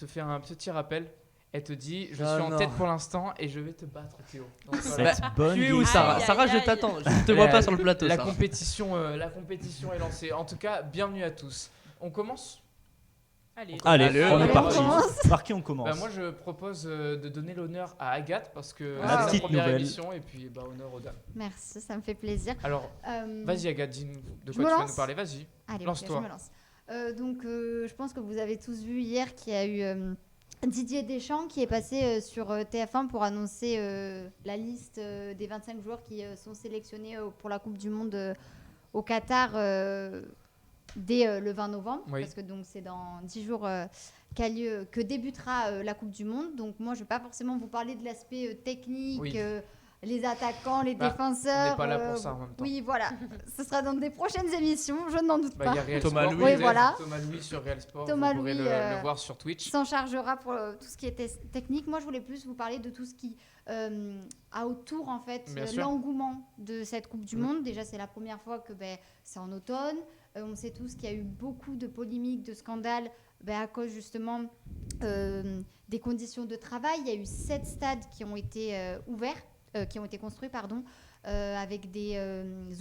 te fait un petit rappel. Elle te dit, je suis en tête pour l'instant et je vais te battre, Théo. Donc, Cette bonne Tu es où, idée. Sarah? Aïe, Sarah, aïe, je aïe. t'attends. Je ne te vois pas sur le plateau. La Sarah. compétition est lancée. En tout cas, bienvenue à tous. On commence. Allez. Allez, on est on parti. commence. Par qui on commence? Moi, je propose de donner l'honneur à Agathe parce que La c'est sa petite première nouvelle. émission et puis honneur aux dames. Merci, ça me fait plaisir. Alors, vas-y Agathe, dis-nous de je quoi me tu vas lance nous parler. Vas-y. Allez, Lance-toi. ok, je me lance. Donc, je pense que vous avez tous vu hier qu'il y a eu Didier Deschamps qui est passé sur TF1 pour annoncer la liste des 25 joueurs qui sont sélectionnés pour la Coupe du Monde au Qatar dès le 20 novembre. Oui. Parce que donc, c'est dans 10 jours que débutera la Coupe du Monde. Donc, moi, je ne vais pas forcément vous parler de l'aspect technique. Oui. Les attaquants, les Bah, défenseurs. on n'est pas là pour ça en même temps. Oui, voilà. Ce sera dans des prochaines émissions, je n'en doute Il pas. y a Real Thomas Sport, Louis. Oui, voilà. Thomas Louis sur Real Sport. Thomas vous pourrez Louis, le voir sur Twitch. S'en chargera pour tout ce qui était technique. Moi, je voulais plus vous parler de tout ce qui a autour, en fait, Bien sûr. l'engouement de cette Coupe du Monde. Déjà, c'est la première fois que c'est en automne. On sait tous qu'il y a eu beaucoup de polémiques, de scandales à cause justement des conditions de travail. Il y a eu 7 stades qui ont été qui ont été construits, avec des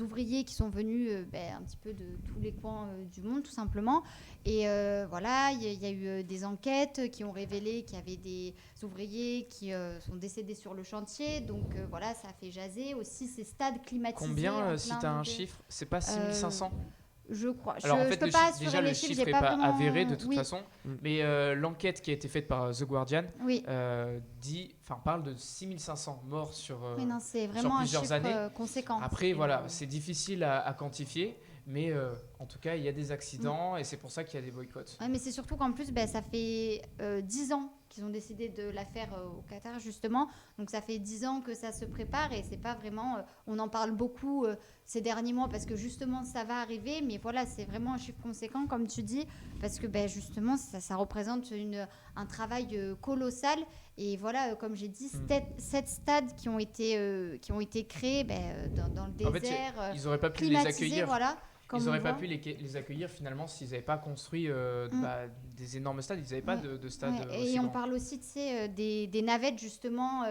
ouvriers qui sont venus un petit peu de tous les coins du monde, tout simplement. Et voilà, il y a eu des enquêtes qui ont révélé qu'il y avait des ouvriers qui sont décédés sur le chantier. Donc voilà, ça a fait jaser. Aussi, ces stades climatisés. Combien, en si plein tu as un été. chiffre, c'est pas 6500 Je crois. Alors en je fait, peux pas assurer déjà les le chiffres, chiffre j'ai n'est pas vraiment... avéré de toute Oui, façon, mais l'enquête qui a été faite par The Guardian oui. parle de 6500 morts sur, Oui, non, c'est vraiment un plusieurs chiffre années. conséquent. Après, voilà, c'est difficile à quantifier, mais en tout cas, il y a des accidents et c'est pour ça qu'il y a des boycotts. Ouais, mais c'est surtout qu'en plus, ça fait 10 ans qu'ils ont décidé de la faire au Qatar, justement. Donc, ça fait 10 ans que ça se prépare et c'est pas vraiment... on en parle beaucoup ces derniers mois parce que, justement, ça va arriver. Mais voilà, c'est vraiment un chiffre conséquent, comme tu dis, parce que, justement, ça représente un travail colossal. Et voilà, comme j'ai dit, 7 stades qui ont été créés dans le En fait, désert, ils n'auraient pas pu les climatisés, accueillir. voilà. Ils Comme n'auraient on pas voit. pu les accueillir finalement s'ils n'avaient pas construit des énormes stades. Ils n'avaient pas de stade Ouais, aussi et on grand. parle aussi des navettes justement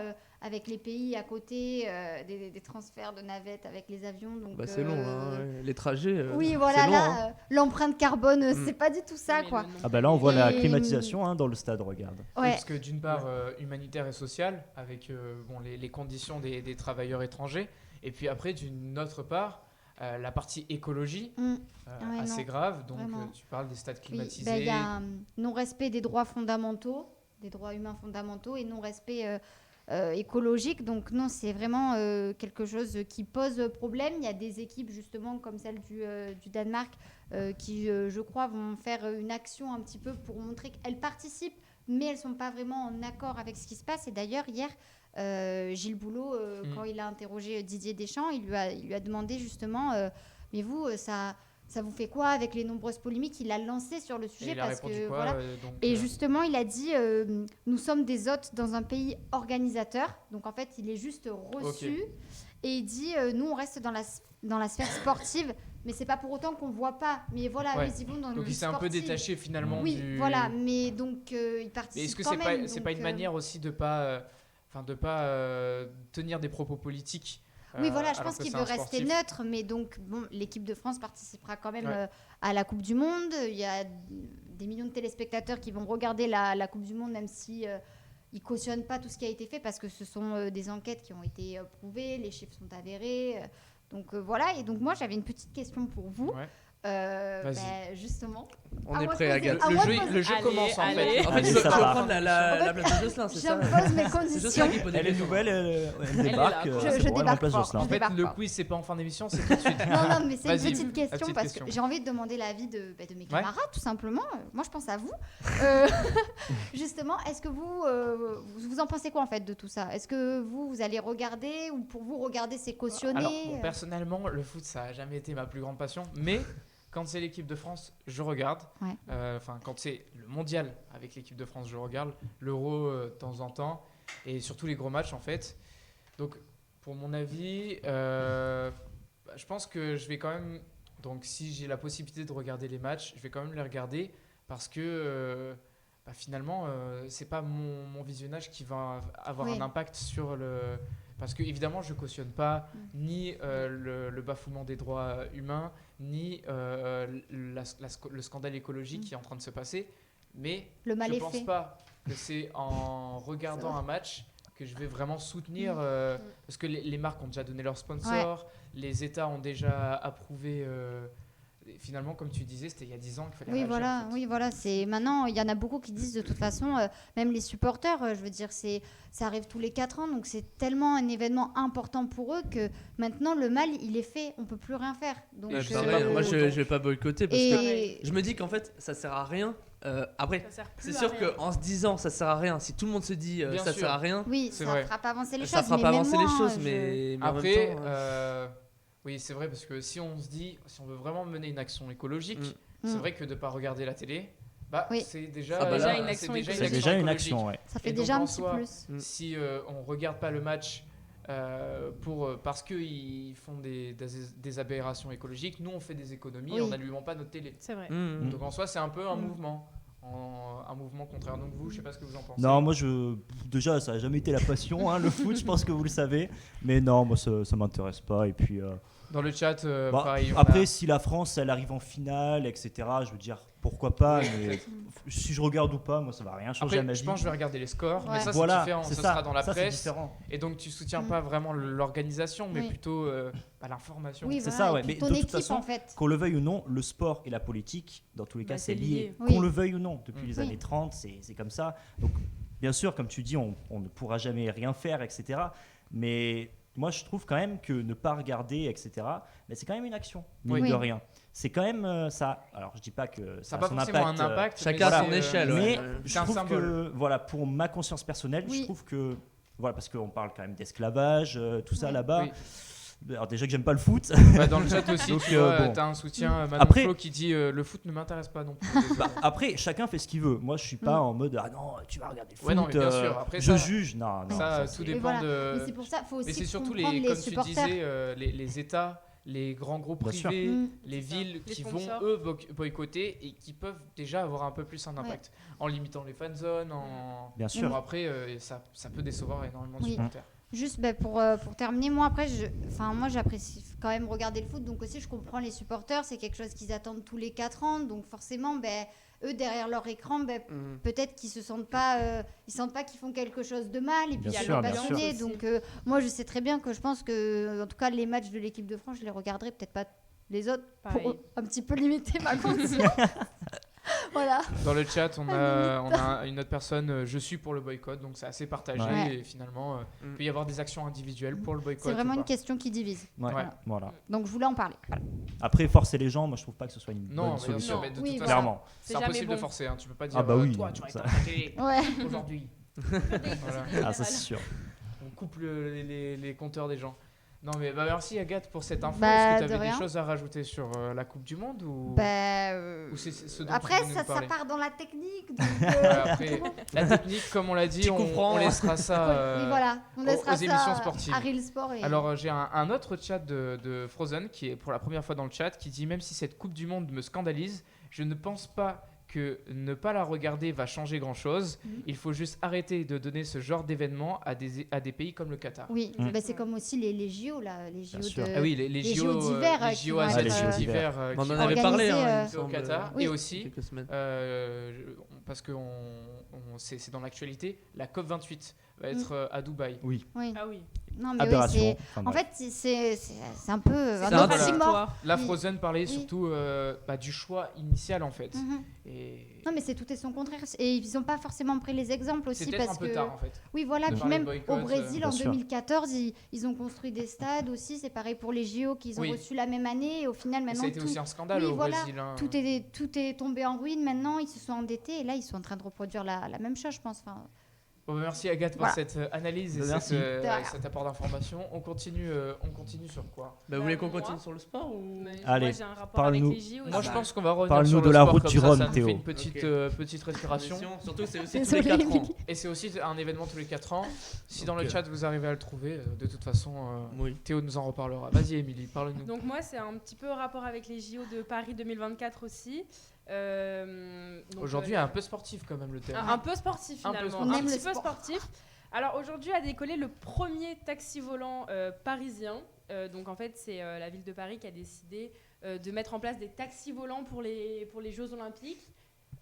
avec les pays à côté, des transferts de navettes avec les avions. Donc, C'est long, les trajets. oui, voilà, c'est long, là, hein. l'empreinte carbone, c'est pas du tout ça, Mais quoi. le nom. Ah bah là on voit la Et- climatisation dans le stade, regarde. Oui, Ouais. parce que d'une part, humanitaire et sociale, avec les conditions des travailleurs étrangers, et puis après, d'une autre part, la partie écologie, Ouais, assez non, grave. Donc, vraiment. tu parles des stades Oui, climatisés. il y a un non-respect des droits fondamentaux, des droits humains fondamentaux et non-respect écologique. Donc non, c'est vraiment quelque chose qui pose problème. Il y a des équipes justement comme celle du Danemark qui, je crois, vont faire une action un petit peu pour montrer qu'elles participent, mais elles ne sont pas vraiment en accord avec ce qui se passe. Et d'ailleurs, hier, Gilles Boulot, quand il a interrogé Didier Deschamps, il lui a demandé justement, mais vous, ça vous fait quoi avec les nombreuses polémiques? Il a lancé sur le Et sujet il a parce répondu que quoi voilà. donc, Et justement, il a dit nous sommes des hôtes dans un pays organisateur. Donc en fait, il est juste reçu. Et il dit nous, on reste dans la sphère sportive, mais c'est pas pour autant qu'on voit pas. Mais voilà, Ouais. ils y vont dans donc le il s'est un peu sportif. détaché finalement Oui, du... voilà. Mais donc, il participe Mais est-ce que quand même. c'est pas une manière aussi de pas tenir des propos politiques Oui, voilà, je alors pense que qu'il c'est veut un rester sportif. neutre, mais donc, bon, l'équipe de France participera quand même Ouais. à la Coupe du Monde. Il y a des millions de téléspectateurs qui vont regarder la Coupe du Monde, même si ils cautionnent pas tout ce qui a été fait, parce que ce sont des enquêtes qui ont été prouvées, les chiffres sont avérés. Donc voilà, et donc moi j'avais une petite question pour vous. Ouais. Vas-y. Justement. On À est moi prêt, de Agathe. poser- à moi de Le poser- jeu Allez, commence en allez. fait. En fait, Allez, tu veux ça tu veux part. prendre la place de Jocelyn, c'est ça? J'impose mes C'est conditions. Jocelyn qui pose des Elle est questions. nouvelle, elle est débarque. là, quoi. c'est Je bon, elle débarque remplace fort. Jocelyn. En Je fait, débarque le pas. quiz, c'est pas en fin d'émission, c'est tout de suite. Non, mais c'est une Vas-y, petite la question petite parce question. que j'ai envie de demander l'avis de mes camarades, tout simplement. Moi, je pense à vous. Justement, est-ce que vous en pensez quoi en fait de tout ça? Est-ce que vous allez regarder, ou pour vous regarder c'est cautionné? Alors, bon, personnellement, le foot, ça a jamais été ma plus grande passion, mais quand c'est l'équipe de France, je regarde. Ouais. Quand c'est le mondial avec l'équipe de France, je regarde. L'Euro de temps en temps, et surtout les gros matchs en fait. Donc, pour mon avis, je pense que je vais quand même. Donc, si j'ai la possibilité de regarder les matchs, je vais quand même les regarder parce que finalement, c'est pas mon visionnage qui va avoir Oui. un impact sur le. Parce que évidemment, je cautionne pas ni le bafouement des droits humains, ni le scandale écologique qui est en train de se passer. Mais Le mal je est pense fait. pas que c'est en regardant un match que je vais vraiment soutenir. Parce que les marques ont déjà donné leurs sponsors, les États ont déjà approuvé. Finalement, comme tu disais, c'était il y a 10 ans qu'il fallait Oui, réagir, voilà, en fait. oui, voilà. C'est maintenant, il y en a beaucoup qui disent de toute façon, même les supporters, je veux dire, ça arrive tous les 4 ans, donc c'est tellement un événement important pour eux que maintenant le mal, il est fait, on peut plus rien faire. Donc, Ouais, je sais pareil, pas moi pour je autant. vais pas boycotter parce que et je me dis qu'en fait ça sert à rien. Après, Ça sert plus c'est à sûr rien. qu'en se disant ça sert à rien, si tout le monde se dit Bien ça sûr. sert à rien, oui, C'est ça vrai. fera pas avancer les ça choses. fera mais pas même avancer moi, les choses, je- mais en Après, même temps, oui, c'est vrai, parce que si on se dit, si on veut vraiment mener une action écologique, Mm. c'est Mm. vrai que de ne pas regarder la télé, bah, Oui. c'est déjà, Ah bah là, une action déjà C'est écologique. déjà une écologique. action, ouais. ça fait Et déjà donc, un en petit soi, plus. Si on regarde pas le match parce qu'ils font des aberrations écologiques, nous on fait des économies, Oui. on n'allume pas notre télé. C'est vrai. Mm. Donc en soi, c'est un peu un Mm. mouvement. Un mouvement contraire. Donc vous, je sais pas ce que vous en pensez. Non, moi, déjà, ça n'a jamais été la passion, hein, le foot, je pense que vous le savez. Mais non, moi, ça m'intéresse pas. Et puis, Dans le chat, bah, pareil. on après, a- si la France, elle arrive en finale, etc., je veux dire, pourquoi pas. Oui, Mais peut-être. si je regarde ou pas, moi, ça va rien changer à Après, ma je vie. pense que je vais regarder les scores, mais Ouais. ça Voilà, c'est différent. c'est Ce ça. sera dans la Ça, c'est presse. différent. Et donc tu soutiens Mm. pas vraiment l'organisation, mais Oui. plutôt l'information. Oui, C'est voilà, ça, et ouais, puis mais ton de toute équipe, façon, en fait. Qu'on le veuille ou non, le sport et la politique, dans tous les cas, Bah, c'est c'est lié. lié. Oui. Qu'on le veuille ou non, depuis les Oui. années 30, c'est comme ça. Donc, bien sûr, comme tu dis, on ne pourra jamais rien faire, etc. Mais moi, je trouve quand même que ne pas regarder, etc., mais c'est quand même une action, mine Oui. de rien. C'est quand même ça. Alors, je dis pas que Ça a n'a pas son forcément impact, un impact. chacun mais à c'est, son échelle, mais ouais. je C'est un trouve symbole. que, voilà, pour ma conscience personnelle, Oui. je trouve que, voilà, parce qu'on parle quand même d'esclavage, tout ça Oui. là-bas. Oui. Alors déjà que j'aime pas le foot. Bah, dans le chat aussi, Donc, tu vois, bon. t'as un soutien, Manon Après- Flo, qui dit le foot ne m'intéresse pas non plus. Bah, après, chacun fait ce qu'il veut. Moi, je suis pas Mm. en mode ah non, tu vas regarder le foot. Ouais, non, mais bien sûr. Après, je ça- juge. Non, non. ça, c'est- tout Et dépend voilà. de. Mais c'est pour ça, faut aussi Mais c'est surtout comprendre les, les comme tu supporters. disais, les États, les grands groupes Bien sûr. privés, Mm. les C'est ça. villes Les qui sponsors. vont eux boycotter et qui peuvent déjà avoir un peu plus un impact en limitant les fan zones, en. Bien sûr. Bon, après, ça peut décevoir énormément de Oui. supporters. Juste pour terminer, moi après, moi j'apprécie quand même regarder le foot, donc aussi je comprends les supporters, c'est quelque chose qu'ils attendent tous les 4 ans, donc forcément, eux derrière leur écran, peut-être qu'ils se sentent pas, ils sentent pas qu'ils font quelque chose de mal, et puis Bien ils sûr, sont bien passionnés, sûr. donc moi je sais très bien que je pense que, en tout cas les matchs de l'équipe de France, je les regarderai, peut-être pas les autres, pour Pareil. un petit peu limiter ma conscience. Voilà. Dans le chat, on a une autre personne, je suis pour le boycott, donc c'est assez partagé Ouais. et finalement, il peut y avoir des actions individuelles pour le boycott. C'est vraiment ou une pas. question qui divise. Ouais, Ouais. Voilà. Donc je voulais en parler. Après, forcer les gens, moi, je trouve pas que ce soit une Non, bonne mais bien solution. sûr, mais de Oui, toute voilà. façon, Clairement. c'est jamais impossible de bon. forcer. Hein. Tu peux pas dire, Ah bah oui, toi, tu vas ça- éteindre ta télé Ouais. aujourd'hui. Voilà. Ah, ça, c'est sûr. On coupe les compteurs des gens. Non, mais merci Agathe pour cette info. Bah, Est-ce que tu de avais des rien. choses à rajouter sur la Coupe du Monde ou c'est ce dont tu Après, voulais nous ça parler part dans la technique. Donc, Ouais, après, la technique, comme on l'a dit, Tu on comprends. laissera ça. oui, voilà, on aux laissera ça émissions sportives. à Real Sport. Et... Alors j'ai un autre chat de Frozen qui est pour la première fois dans le chat qui dit même si cette Coupe du Monde me scandalise, je ne pense pas que ne pas la regarder va changer grand chose. Il faut juste arrêter de donner ce genre d'événement à des pays comme le Qatar. Oui, Mm. c'est comme aussi les JO, là, les JO sûr. de... Ah oui, les les JO JO d'hiver, les qui JO vont être, asiatiques les JO d'hiver On qui en vont avait être parlé organisé, hein, il me au semble, Qatar Oui. et aussi quelques semaines. parce que c'est dans l'actualité, la COP28 va être à Dubaï. Oui. Oui. Ah oui. Non, mais oui, Aberration. c'est... Enfin, En bref. fait, c'est un peu C'est un un oxymore. contradictoire. La Oui. Frozen parlait Oui. surtout du choix initial en fait. Mhm. Et Non, mais c'est tout et son contraire. Et ils n'ont pas forcément pris les exemples c'est aussi peut-être parce un peu que... tard en fait. Oui, voilà. de Puis parler même de boycott, au Brésil, bien en sûr. 2014, ils ont construit des stades aussi. C'est pareil pour les JO qu'ils ont Oui. reçus la même année. Et au final, Et maintenant, ça a été aussi un scandale Oui, au voilà. Brésil. Hein. tout est tombé en ruine. Maintenant, ils se sont endettés. Et là, ils sont en train de reproduire la même chose, je pense. Enfin, Bon, bah, merci Agathe pour Voilà. cette analyse et Merci. De rien. cet apport d'information. On continue sur quoi Bah, vous voulez qu'on moi. continue sur le sport ou Mais Allez, moi, j'ai un rapport parle-nous. avec les JO aussi. Moi, je pense qu'on va revenir Parle-nous sur de le la sport, route comme du ça, Rhum, ça nous Théo. fait une petite, Ok. petite respiration. Surtout c'est aussi tous les Désolée, 4 ans. Émilie. Et c'est aussi un événement tous les 4 ans. Si dans le Donc, chat vous arrivez à le trouver, de toute façon, Oui. Théo nous en reparlera. Vas-y, Émilie, parle-nous. Donc moi, c'est un petit peu rapport avec les JO de Paris 2024 aussi. Donc, Aujourd'hui, un peu sportif quand même le thème. un peu sportif Un peu finalement, sportif. un On aime le petit peu sport. sportif. Alors aujourd'hui a décollé le premier taxi volant parisien. Donc en fait c'est la ville de Paris qui a décidé de mettre en place des taxis volants pour les Jeux Olympiques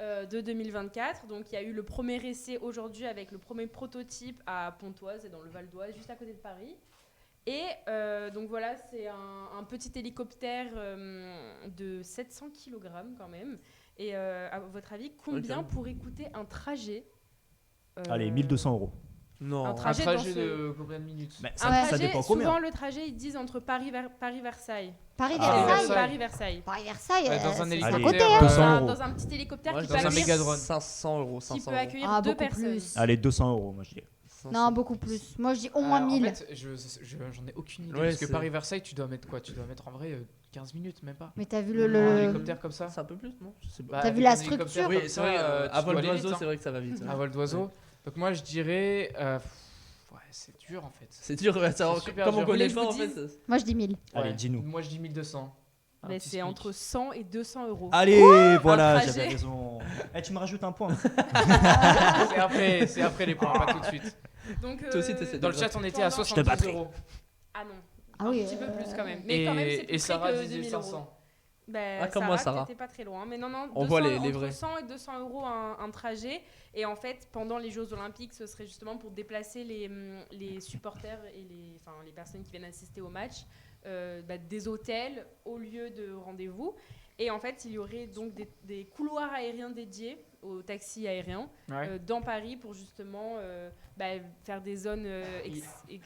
de 2024. Donc il y a eu le premier essai aujourd'hui avec le premier prototype à Pontoise, et dans le Val d'Oise, juste à côté de Paris. Et donc voilà, c'est un petit hélicoptère de 700 kg quand même. Et à votre avis, combien Ok. pourrait coûter un trajet Allez, 1200 €. Non. Un Un trajet trajet dans ce- de combien de minutes? Mais Un ça trajet, dépend souvent combien. le trajet, ils disent entre Paris-Versailles. Ah, Paris-Versailles. Paris-Versailles. Paris-Versailles, Ouais, dans un c'est à hélicoptère, côté. Hein. 200 €. Dans un petit hélicoptère Moi, qui je peut dans un dirais accueillir, mégadrone. 500 €. qui 500 peut €. accueillir Ah, deux beaucoup personnes. plus. Allez, 200 €, moi je dirais. 500. Non, beaucoup plus. Moi, je dis au moins En 1000. fait, j'en ai aucune idée. Ouais, parce que c'est- Paris-Versailles, tu dois mettre quoi? Tu dois mettre en vrai 15 minutes, même pas. Mais t'as vu Un le... hélicoptère comme ça? C'est un peu plus, non? Je sais pas. Bah, T'as avec vu la un hélicoptère structure? comme Oui, c'est ça, vrai, tu à vol dois aller d'oiseau, vite, c'est vrai que ça va vite. À vol d'oiseau. Ouais. Donc moi, je dirais... ouais, c'est dur en fait. C'est dur, ouais, ça, C'est super comme on dur. connaît Vous pas, en voulez que fait. je Moi, je dis 1000. Allez, Ouais. dis-nous. Moi, je dis 1200. Un Mais petit c'est SMIC. entre 100 et 200 euros. Allez, voilà, Un trajet. j'avais raison. Eh, tu me rajoutes un point. C'est après les points, pas tout de suite. Donc, Toi aussi, t'essaies de- Dans le chat, on était à Pendant- 70 battrai. euros. Ah non, Ah un oui. petit peu plus quand même. Mais quand même, c'est plus Et Sarah près que disait 2000 euros. 500. Ben, Ah, comme moi, Sarah. t'étais pas très loin. Mais non, On voit les entre vrais. 100 et 200 euros un trajet. Et en fait, pendant les Jeux Olympiques, ce serait justement pour déplacer les supporters et les personnes qui viennent assister au match des hôtels au lieu de rendez-vous. Et en fait, il y aurait donc des couloirs aériens dédiés aux taxis aériens Ouais. dans Paris pour justement faire des zones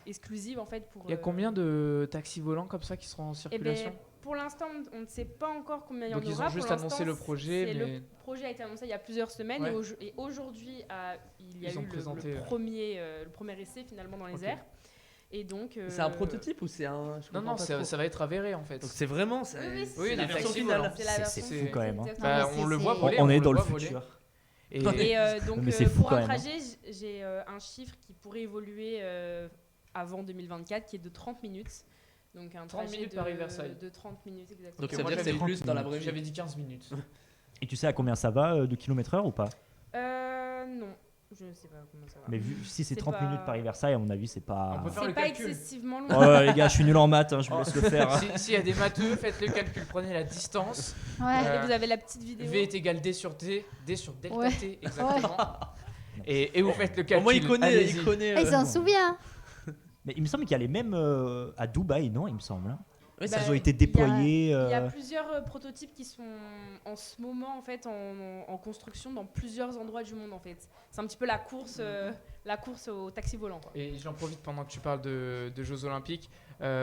exclusives en fait pour. Il y a combien de taxis volants comme ça qui seront en Eh circulation? ben, pour l'instant, on ne sait pas encore combien il y en Donc ils aura. ont juste Pour l'instant, annoncé le projet, c'est- mais Le projet a été annoncé il y a plusieurs semaines Ouais. et aujourd'hui, il y a Ils ont eu présenté, le premier essai finalement dans les Ok. airs. Et donc. C'est un prototype ou c'est un. je non, comprends non, pas ça, trop. ça va être avéré en fait. Donc c'est vraiment. Oui, oui, Oui, c'est la la version version finale. C'est la C'est version fou finale. quand même, hein. Exactement. Bah, mais on le c'est- voit voler. On est le dans le voit voler. futur. Et Et donc, Mais c'est fou pour quand un même, hein. trajet, j'ai un chiffre qui pourrait évoluer avant 2024, qui est de 30 minutes. Donc un 30 trajet minutes de, Paris-Versailles. de 30 minutes exactement. Donc Ok, ça veut moi, dire que c'est j'avais- plus dans la vraie vie. j'avais dit 15 minutes. Et tu sais à combien ça va de kilomètres-heure ou pas? Non, je ne sais pas comment ça va. Mais vu, si c'est C'est 30 pas- minutes Paris-Versailles, à mon avis, c'est pas. On peut faire le C'est pas calcul. excessivement long. Oh les gars, je suis nul en maths, hein, je vous laisse le faire. S'il y a des matheux, faites le calcul. Prenez la distance. Ouais. Et vous avez la petite vidéo. V est égal D sur D, D sur delta Ouais. T, exactement. Et vous faites le calcul. Au moins il connaît. Allez-y. Il connaît Ah, il s'en souvient. Mais il me semble qu'il y a les mêmes à Dubaï, non? Il me semble. Hein. Oui, Bah, ça Ils ont été il y a- déployés. Il y a plusieurs prototypes qui sont en ce moment en fait en construction dans plusieurs endroits du monde en fait. C'est un petit peu la course au taxi volant. Quoi. Et j'en profite pendant que tu parles de Jeux Olympiques.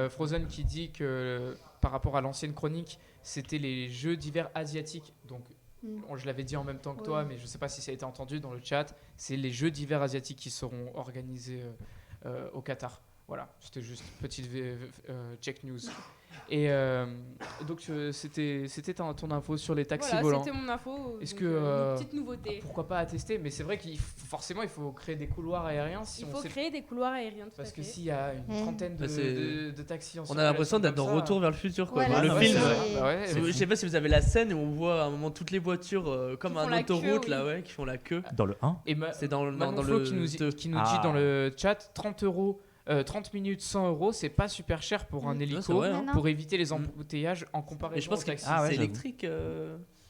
Frozen qui dit que par rapport à l'ancienne chronique, c'était les Jeux d'hiver asiatiques. Donc je l'avais dit en même temps que toi, Ouais. mais je ne sais pas si ça a été entendu dans le chat. C'est les Jeux d'hiver asiatiques qui seront organisés au Qatar. Voilà, c'était juste petite check news. Et donc c'était ton info sur les taxis Voilà, volants. c'était mon info. Est-ce donc, que, une petite nouveauté. Pourquoi pas attester? Mais c'est vrai qu'il forcément il faut créer des couloirs aériens si Il on faut sait. créer des couloirs aériens. Tout Parce à que fait. s'il y a une Ouais. trentaine Bah, c'est- de taxis en On a l'impression d'être dans circulation Retour vers le futur, quoi. Ouais, Dans là, le c'est- film. c'est- Bah ouais, Je sais pas si vous avez la scène où on voit à un moment toutes les voitures comme Qui font un la queue, autoroute oui. là, ouais, qui font la queue. Dans le 1. Et C'est dans le Manon dans Flo le qui nous 2. dit Ah. dans le chat 30 euros, 30 minutes 100 euros, c'est pas super cher pour un Ouais, hélico c'est vrai, hein. Non, pour éviter les embouteillages en Et comparaison je pense au que taxi. Ah ouais, c'est j'avoue. électrique.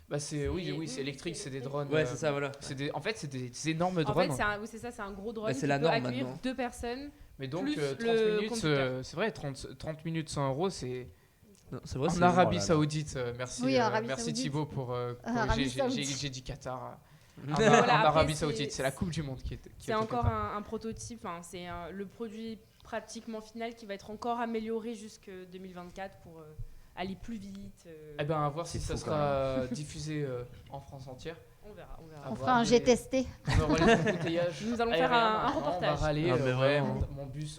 Bah oui, c'est électrique, c'est des drones. Ouais, c'est ça, voilà. En fait, c'est des énormes En drones. fait, c'est ça, c'est un gros drone Bah, c'est qui la peut norme accueillir maintenant. 2 personnes. Mais donc plus 30 le minutes, conducteur. c'est vrai, 30 minutes 100 euros, c'est Non, c'est vrai. en c'est- Arabie là là. Saoudite. Merci, Oui, Arabie merci Saoudite. Thibaut pour Arabie corriger. Saoudite. J'ai dit Qatar. En Voilà, après, Arabie c'est- Saoudite, c'est la Coupe du Monde qui est. C'est encore un prototype. Hein, c'est le produit pratiquement final qui va être encore amélioré jusqu'en 2024 pour aller plus vite. Eh ben, à voir si C'est ça fou, quand sera diffusé en France entière. On verra. Ah, On bah, fera un mais- G testé. On aura les embouteillages. Nous allons aériens faire un maintenant, reportage. On va râler, Ah, mais ouais, vraiment.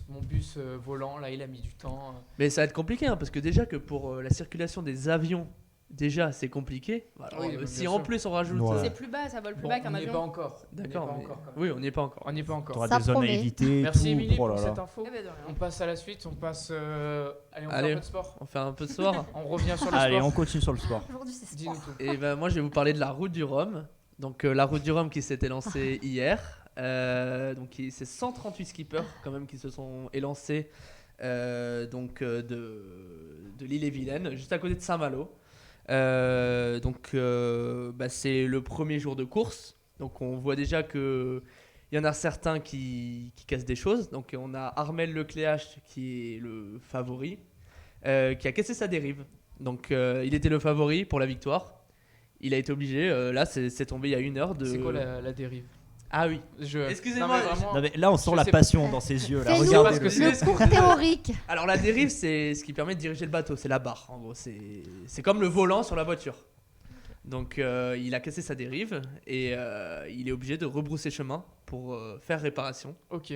mon bus volant, là, il a mis du temps. Mais ça va être compliqué, hein, parce que déjà que pour la circulation des avions déjà c'est compliqué. Alors, Oui, bien si sûr. en plus on rajoute. Ouais. C'est plus bas, ça vole plus Bon, bas qu'un on n'y est pas avion. encore. D'accord. On n'y est mais- pas encore, quand même. Oui, on n'y est pas encore. On n'y est pas encore. T'auras Ça des zones à promet. éviter. Merci tout. Émilie Oh là pour là. cette info. Eh ben, de rien. On passe à la suite, on passe. Allez, on fait Allez. un peu de sport. On fait un peu de sport. On revient sur le Allez, sport. on continue sur le sport. Aujourd'hui, c'est Dis-nous sport. tout. Et ben moi je vais vous parler de la route du Rhum. Donc la route du Rhum qui s'était lancée hier. Donc c'est 138 skippers quand même qui se sont élancés de l'île-et-Vilaine, juste à côté de Saint-Malo. C'est le premier jour de course. Donc on voit déjà que il y en a certains qui cassent des choses. Donc on a Armel Lecléache qui est le favori, qui a cassé sa dérive. Donc il était le favori pour la victoire. Il a été obligé, là c'est tombé il y a 1 heure de... C'est quoi la dérive? Ah oui. Non, Excusez-moi, mais vraiment, Non, mais là, on sent Je la sais passion dans ses yeux. Là. Fais-nous Regardez parce que le. c'est- le cours théorique. Alors la dérive c'est ce qui permet de diriger le bateau, c'est la barre en gros. C'est comme le volant sur la voiture. Donc il a cassé sa dérive et il est obligé de rebrousser chemin pour faire réparation. Ok.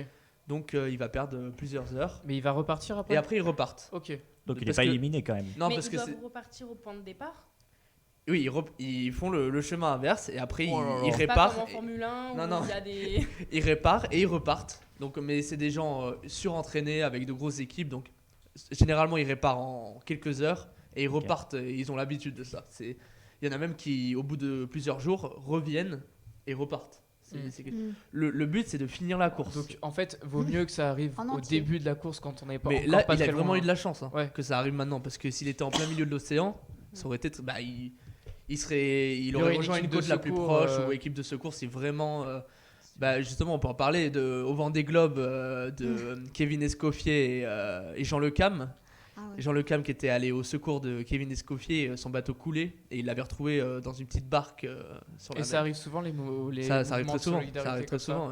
Donc il va perdre plusieurs heures. Mais il va repartir après? Et après ils repartent. Ok. Donc, il n'est Parce pas que- éliminé quand même. Non Mais parce ils que doivent c'est... repartir au point de départ. Oui, ils font le chemin inverse et après Oh là là. ils C'est pas réparent. comme en Formule 1 où Non, non. il y a des. Ils réparent et ils repartent. Donc, mais c'est des gens surentraînés avec de grosses équipes. Donc, généralement, ils réparent en quelques heures et ils Ok. repartent. Et ils ont l'habitude de ça. Il y en a même qui, au bout de plusieurs jours, reviennent et repartent. Mm. Le but, c'est de finir la course. Donc en fait, vaut mieux que ça arrive En au entier. début de la course quand on n'est pas mais encore là, pas il a très vraiment loin. eu de la chance Ouais. que ça arrive maintenant. Parce que s'il était en plein milieu de l'océan, ça aurait été. Il y aurait aurait une rejoint une équipe de côte la plus secours, proche ou équipe de secours. C'est vraiment. Justement, on peut en parler au Vendée Globe de Kevin Escoffier et Jean Le Cam. Ah ouais. Jean Le Cam qui était allé au secours de Kevin Escoffier, son bateau coulait et il l'avait retrouvé dans une petite barque sur la Et mer. ça arrive souvent les Ça arrive mouvements très de souvent. solidarité Ça arrive très comme ça. souvent.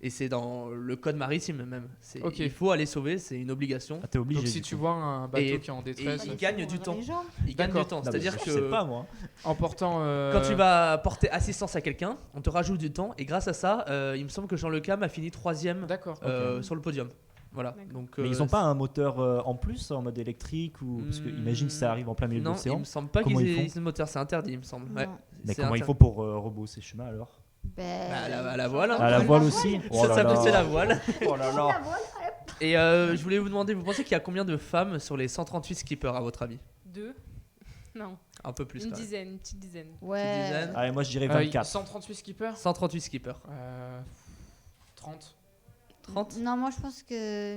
Et c'est dans le code maritime même. Ok. Il faut aller sauver, c'est une obligation. Ah, t'es obligé. Donc si du tu coup. vois un bateau Et- qui est en et détresse, il gagne du temps. Les gens. Il gagne D'accord. du temps. Non, mais C'est-à-dire je que sais pas moi. en portant quand tu vas porter assistance à quelqu'un, on te rajoute du temps et grâce à ça, il me semble que Jean Le Cam a fini 3ème D'accord. sur le podium. Voilà. D'accord. Donc, Mais ils ont pas un moteur en plus en mode électrique ou parce que imagine si ça arrive en plein milieu de Non, il l'océan. me semble pas Comment qu'ils ils aient font ce moteur, c'est interdit, il me semble. Ouais. Non. Mais C'est comment il interdit. faut pour rebrousser chemin alors? Ben, À la voile. hein. À la voile aussi. Oh Ça là s'appelle là. c'est la voile. Oh là là. Et je voulais vous demander, vous pensez qu'il y a combien de femmes sur les 138 skippers à votre avis? 2. Non, Un peu plus. une quand même. dizaine, une petite dizaine. ouais. dizaine. Allez, moi je dirais 24. 138 skippers 138 skippers. 30. 30. Non, moi je pense que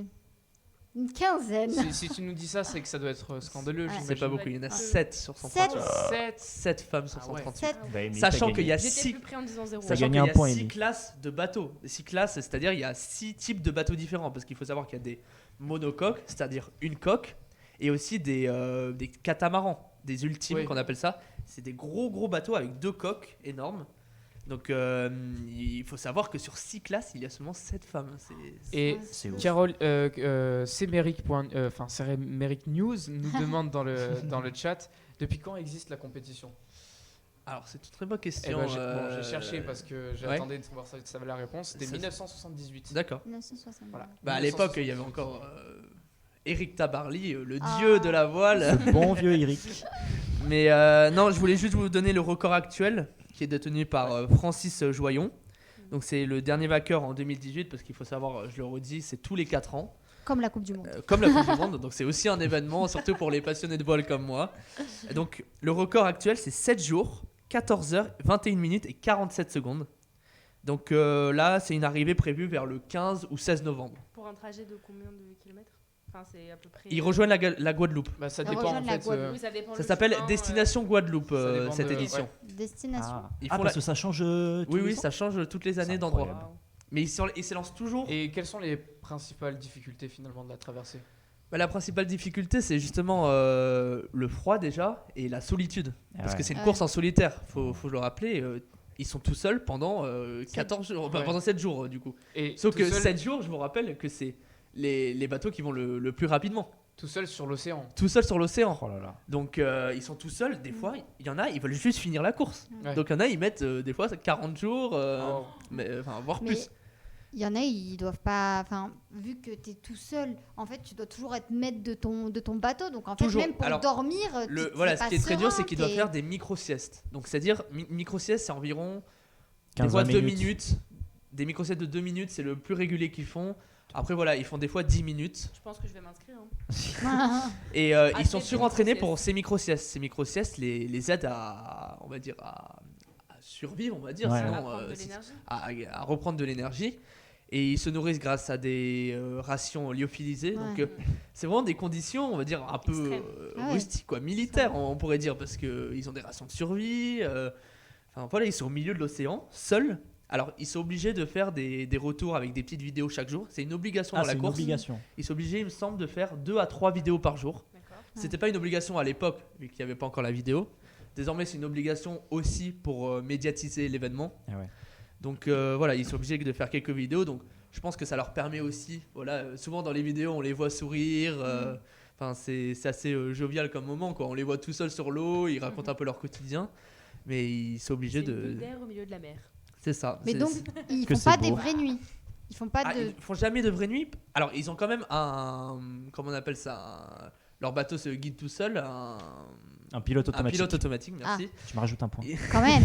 une quinzaine. Si tu nous dis ça, c'est que ça doit être scandaleux. Ouais. C'est pas beaucoup, il y en a Ouais. 7 sur 138. 7. 7 femmes sur Ah ouais. 138. 7. Bah, Émilie, Sachant t'as qu'il y a gagné. J'étais 6 plus près en disant 0. T'as Sachant gagné qu'il y un a point, 6 Émilie. classes de bateaux. 6 classes, c'est-à-dire il y a 6 types de bateaux différents. Parce qu'il faut savoir qu'il y a des monocoques, c'est-à-dire une coque, et aussi des catamarans, des ultimes Oui. qu'on appelle ça. C'est des gros bateaux avec 2 coques énormes. Donc il faut savoir que sur 6 classes, il y a seulement 7 femmes. Et C'est ouf. Carole, Céméric News nous demande dans le chat depuis quand existe la compétition. Alors c'est une très bonne Eh question. ben, j'ai cherché parce que ouais. j'attendais de voir ça avait la réponse. C'était Ça- 1978. D'accord. 1960. Voilà. Bah, à l'époque, il y avait encore Éric Tabarly, le Ah. dieu de la voile. Ce bon vieux Eric. Mais non, je voulais juste vous donner le record actuel qui est détenu par Francis Joyon. Donc c'est le dernier vainqueur en 2018 parce qu'il faut savoir, je le redis, c'est tous les 4 ans. Comme la Coupe du Monde. Comme la Coupe du Monde, donc c'est aussi un événement, surtout pour les passionnés de voile comme moi. Et donc le record actuel c'est 7 jours, 14 heures, 21 minutes et 47 secondes. Donc là c'est une arrivée prévue vers le 15 ou 16 novembre. Pour un trajet de combien de kilomètres? Enfin, c'est à peu près. Ils rejoignent la Guadeloupe. Bah, ça Ça dépend rejoint en la fait. Guadeloupe. Oui, ça dépend. Ça le s'appelle chemin, Destination Guadeloupe ça dépend cette de- édition. Destination. Ah, Ils Ah, font parce la- que ça change tous Oui, les oui, ans. ça change toutes les années C'est d'endroit. incroyable. Wow. Mais ils s'élancent toujours. Et quelles sont les principales difficultés finalement de la traversée? Bah, la principale difficulté, c'est justement le froid déjà et la solitude. Ah Parce ouais. que c'est une Ouais. course en solitaire, faut le rappeler. Ils sont tout seuls pendant 14 jours, enfin, Ouais. pendant 7 jours du coup. Et Sauf tout que seul, 7 jours, je vous rappelle que c'est les bateaux qui vont le plus rapidement. tout seul sur l'océan. Tout seuls sur l'océan. Oh là là. Donc ils sont tout seuls. Des fois, il y en a, ils veulent juste finir la course. Ouais. Donc il y en a, ils mettent des fois 40 jours, Oh. voire Mais plus. Il y en a, ils doivent pas. Enfin, vu que tu es tout seul, en fait, tu dois toujours être maître de ton bateau. Donc, en fait, Toujours. même pour Alors, dormir, Voilà, t'es ce pas qui est très dur, serein, c'est qu'il doit t'es- faire des micro-siestes. Donc, c'est-à-dire, micro-sieste, c'est environ 15 des fois 2 minutes. minutes. Des micro-siestes de 2 minutes, c'est le plus régulier qu'ils font. Après, voilà, ils font des fois 10 minutes. Je pense que je vais m'inscrire. Hein. Et ils sont Athlète surentraînés de pour ces micro-siestes. Ces micro-siestes les aident à, on va dire, à survivre, on va dire, Ouais. sinon, À prendre de c'est- l'énergie. à reprendre de l'énergie. Et ils se nourrissent grâce à des rations lyophilisées. Ouais. Donc, c'est vraiment des conditions, on va dire, un peu Extrêmes. Ah ouais. rustiques, quoi, militaires, on pourrait dire, parce qu'ils ont des rations de survie. Enfin, voilà, ils sont au milieu de l'océan, seuls. Alors, ils sont obligés de faire des retours avec des petites vidéos chaque jour. C'est une obligation Ah, dans la c'est une course. obligation. Ils sont obligés, il me semble, de faire 2 à 3 vidéos par jour. D'accord. C'était pas une obligation à l'époque, vu qu'il n'y avait pas encore la vidéo. Désormais, c'est une obligation aussi pour médiatiser l'événement. Ah ouais. Donc voilà, ils sont obligés de faire quelques vidéos. Donc je pense que ça leur permet aussi. Voilà, souvent dans les vidéos, on les voit sourire. Enfin, c'est assez jovial comme moment, quoi. On les voit tout seuls sur l'eau, ils racontent un peu leur quotidien. Mais ils sont obligés C'est une de. bulle d'air au milieu de la mer. C'est ça. Mais c'est- donc, ils Que font c'est pas des beau. vraies nuits. Ils font pas Ah, de. ils font jamais de vraie nuit. Alors, ils ont quand même un. Comment on appelle ça leur bateau se guide tout seul. Un pilote Un automatique. pilote automatique, merci. Tu me rajoutes un point. Quand même,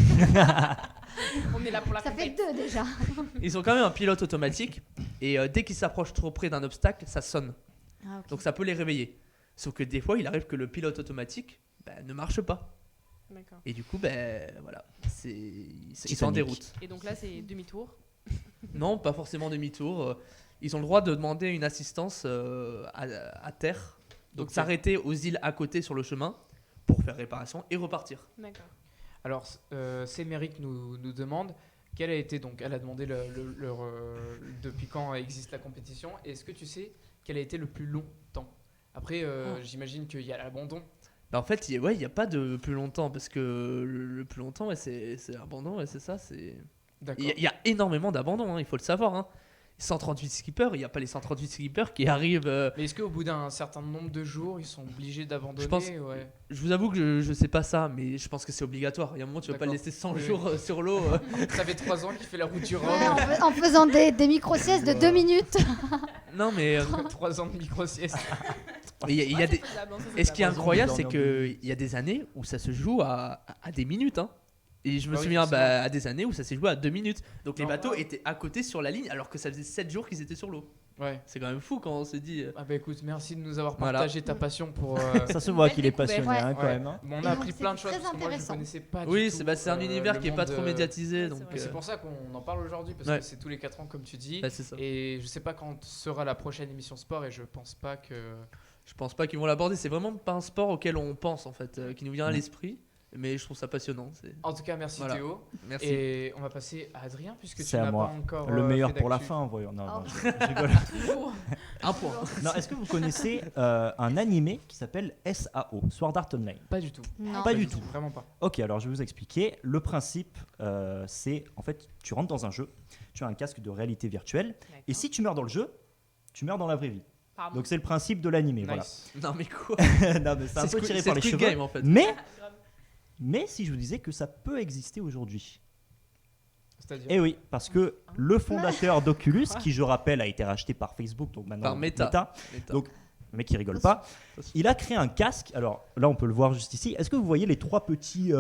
On est là pour la ça fait compète. 2 déjà. Ils ont quand même un pilote automatique. Et dès qu'ils s'approchent trop près d'un obstacle, ça sonne. Ah, ok. Donc ça peut les réveiller. Sauf que des fois, il arrive que le pilote automatique ne marche pas. D'accord. Et du coup, voilà, ils sont en Titanic. déroute. Et donc là, c'est demi-tour. Non, pas forcément demi-tour. Ils ont le droit de demander une assistance à terre. Donc Ok. s'arrêter aux îles à côté sur le chemin pour faire réparation et repartir. D'accord. Alors, Séméric nous demande quel a été donc. Elle a demandé depuis quand existe la compétition. Et est-ce que tu sais quel a été le plus long temps? Après, j'imagine qu'il y a l'abandon. En fait, il n'y a pas de plus longtemps parce que le plus longtemps, c'est l'abandon, c'est ça. D'accord. Il y a énormément d'abandon, hein, il faut le savoir. Hein. 138 skippers, il n'y a pas les 138 skippers qui arrivent. Mais est-ce qu'au bout d'un certain nombre de jours, ils sont obligés d'abandonner? Je pense- Ouais. Je vous avoue que je sais pas ça, mais je pense que c'est obligatoire. Il y a un moment, tu vas pas le D'accord. laisser 100 Oui. jours sur l'eau. Ça fait 3 ans qu'il fait la route du Rhum. Ouais, en faisant des micro-siestes de 2 minutes. Non, mais 3 ans de micro-sieste. il y a des. C'est faisable, hein, ça, c'est Et ce qui est faisable. incroyable, Ils c'est dorment en qu'il y a des années où ça se joue à des minutes. Hein. Et je me Ah oui, souviens forcément. à des années où ça s'est joué à 2 minutes. Donc les Non. bateaux étaient à côté sur la ligne alors que ça faisait 7 jours qu'ils étaient sur l'eau. Ouais. C'est quand même fou quand on se dit. Ah bah écoute, merci de nous avoir Voilà. partagé ta passion pour. Ça se voit Belle qu'il est découverte. passionné hein, Ouais. quand même. Hein. Bon, on Et a donc, appris c'est plein de choses très parce que moi je intéressant. connaissais pas Oui, du tout. c'est un univers le qui est pas monde, trop médiatisé. Ouais, Donc, c'est Mais c'est pour ça qu'on en parle aujourd'hui parce Ouais. que c'est tous les 4 ans comme tu dis. bah, c'est ça. Et je sais pas quand sera la prochaine émission sport et je pense pas que. Je pense pas qu'ils vont l'aborder. C'est vraiment pas un sport auquel on pense en fait, qui nous vient à Mm. l'esprit. Mais je trouve ça passionnant. En tout cas, merci Voilà. Théo. Merci. Et on va passer à Adrien puisque tu C'est à n'as moi. pas encore. Le meilleur fait pour la d'actu. fin, voyons. Non, Oh. non, je rigole. Un point. Non, est-ce que vous connaissez un animé qui s'appelle SAO, Sword Art Online? Pas du tout. Non. Pas du tout. Vraiment pas. Ok, alors je vais vous expliquer. Le principe, c'est en fait, tu rentres dans un jeu, tu as un casque de réalité virtuelle, et si tu meurs dans le jeu, tu meurs dans la vraie vie. Pardon. Donc c'est le principe de l'animé. Nice. Non mais quoi Voilà. Non, mais c'est un peu tiré par les Squid cheveux. Game en fait. Mais si je vous disais que ça peut exister aujourd'hui. C'est-à-dire. Eh oui, parce que le fondateur d'Oculus, qui je rappelle a été racheté par Facebook, donc maintenant Par Meta. Donc, le mec qui rigole pas, il a créé un casque. Alors là, on peut le voir juste ici. Est-ce que vous voyez les trois petites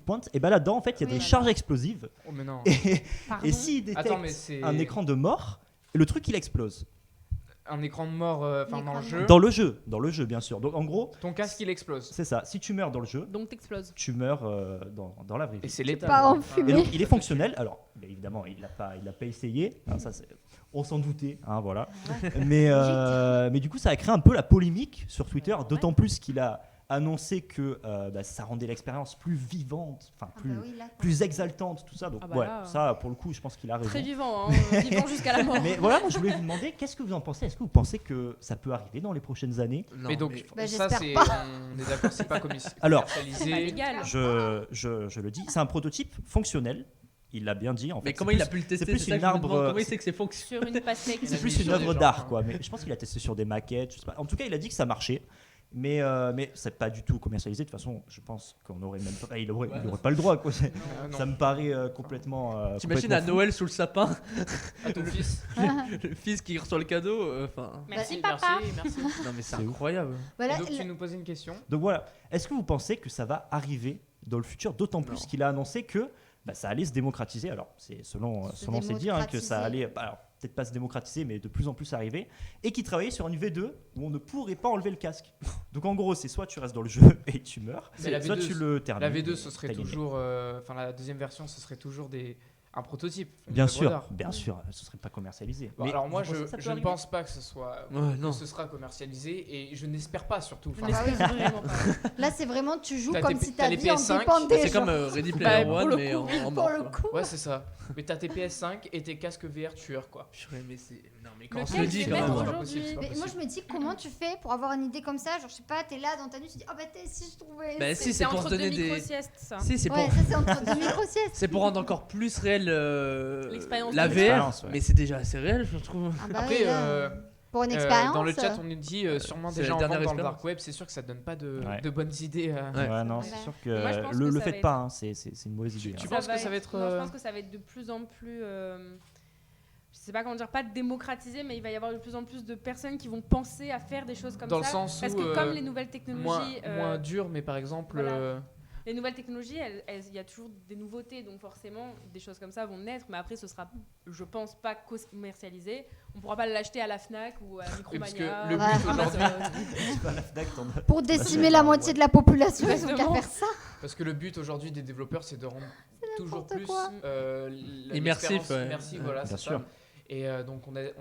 pointes? Et ben là-dedans, en fait, il y a Oui. des charges explosives. Oh mais non. Pardon. Et s'il détecte Attends, mais c'est un écran de mort, le truc il explose. un écran de mort enfin dans le jeu. Dans le jeu bien sûr. Donc en gros, Ton casque il explose. c'est ça. Si tu meurs dans le jeu, Donc t'exploses. tu meurs dans la vraie vie. Et c'est létal. Pas en Et fumée. donc il est fonctionnel. Alors bien évidemment, il l'a pas essayé. Hein, ça, on s'en doutait. Hein, voilà. Mais du coup, ça a créé un peu la polémique sur Twitter, Ouais. d'autant plus qu'il a annoncé que ça rendait l'expérience plus vivante, enfin Ah plus, bah oui, là, plus exaltante, tout ça. Donc Ah bah ouais, là, ça pour le coup, je pense qu'il a raison. Très vivant, hein, vivant jusqu'à la mort. Mais voilà, moi je voulais vous demander, qu'est-ce que vous en pensez? Est-ce que vous pensez que ça peut arriver dans les prochaines années? Non, Mais donc Bah, ça j'espère c'est pas. on est d'accord, c'est pas Alors, C'est pas commercialisé. légal. je le dis, c'est un prototype fonctionnel. Il l'a bien dit. En fait, mais c'est comment plus- il a pu le tester? c'est plus ça que une je me arbre, demande. Comment il c'est- sait que c'est fonctionnel? Sur une pastèque. C'est plus mis une sur des œuvre gens, d'art, hein. quoi. Mais je pense qu'il a testé sur des maquettes. Je sais pas. En tout cas, il a dit que ça marchait. Mais c'est pas du tout commercialisé. De toute façon, je pense qu'on aurait même pas, il aurait pas le droit. Quoi. Non. Ça me paraît complètement. T'imagines à complètement fou. Noël sous le sapin, À ton fils. le fils qui reçoit le cadeau. Enfin, Merci, Bah, papa. merci. non mais c'est C'est ouf. incroyable. Voilà, Donc tu nous poses une question. Donc voilà. Est-ce que vous pensez que ça va arriver dans le futur, d'autant plus Non. qu'il a annoncé que ça allait se démocratiser. Alors, c'est selon ses dires que ça allait, alors, peut-être pas se démocratiser, mais de plus en plus arriver. Et qu'il travaillait sur une V2 où on ne pourrait pas enlever le casque. Donc en gros, c'est soit tu restes dans le jeu et tu meurs, Mais la soit V2, tu le termines. La V2, et ce serait t'as gagné. toujours. Enfin, la deuxième version, ce serait toujours un prototype. une Bien œuvre sûr, d'art. bien sûr, ce serait pas commercialisé. Bon, Mais alors moi, vous pensez que ça peut je ne arriver pense pas que ce soit. Ouais, non. Que ce sera commercialisé et je n'espère pas surtout. Je Enfin, Ah bah oui. n'espère vraiment pas. là, c'est vraiment, tu joues T'as comme tes- si t'as ta les vie en PS5, dépendait. C'est comme genre. Ready Bah, Player pour One, le mais coup, en Pour mort. le quoi. coup. Ouais, c'est ça. Mais t'as tes PS5 et tes casques VR tueurs, quoi. Purée, mais c'est. Non, mais quand on Lequel se le tu dit veux quand mettre même. C'est pas aujourd'hui possible, c'est pas Mais moi, possible. je me dis, comment tu fais pour avoir une idée comme ça? Genre, je sais pas, t'es là dans ta nuit, tu te dis, oh bah, si je trouvais. Bah, si, c'est pour entre se donner deux des. micro-siestes, ça. Si, c'est pour. Ouais, ça, c'est entre deux micro-siestes. C'est pour rendre encore plus réel L'expérience la de VR, l'expérience, ouais. mais c'est déjà assez réel, je trouve. Ah bah Après, oui, là, pour une expérience. dans le chat, on nous dit sûrement c'est déjà la en dernière vente dans le expérience. dark web. C'est sûr que ça donne pas de Ouais. bonnes idées. Ouais. Ouais, non, Ouais. c'est sûr que Moi, je pense le que ça faites va pas, hein, c'est une mauvaise idée. Tu hein. penses que ça va être, Non, je pense que ça va être de plus en plus. Je sais pas comment dire, pas démocratisé, mais il va y avoir de plus en plus de personnes qui vont penser à faire des choses comme Dans ça. le sens parce où, que comme les nouvelles technologies, moins dur, mais par exemple. voilà. Les nouvelles technologies, il y a toujours des nouveautés, donc forcément, des choses comme ça vont naître, mais après, ce sera, je pense, pas commercialisé. On pourra pas l'acheter à la Fnac ou à Oui, parce Micromania. que le but aujourd'hui, C'est pas la Fnac, t'en as- Pour décimer la moitié de la population, ils ont qu'à Exactement. faire ça. parce que le but aujourd'hui des développeurs, c'est de rendre toujours n'importe plus quoi. Immersif, l'expérience ouais. immersive, Ouais, voilà, bien c'est sûr. ça. Et donc on est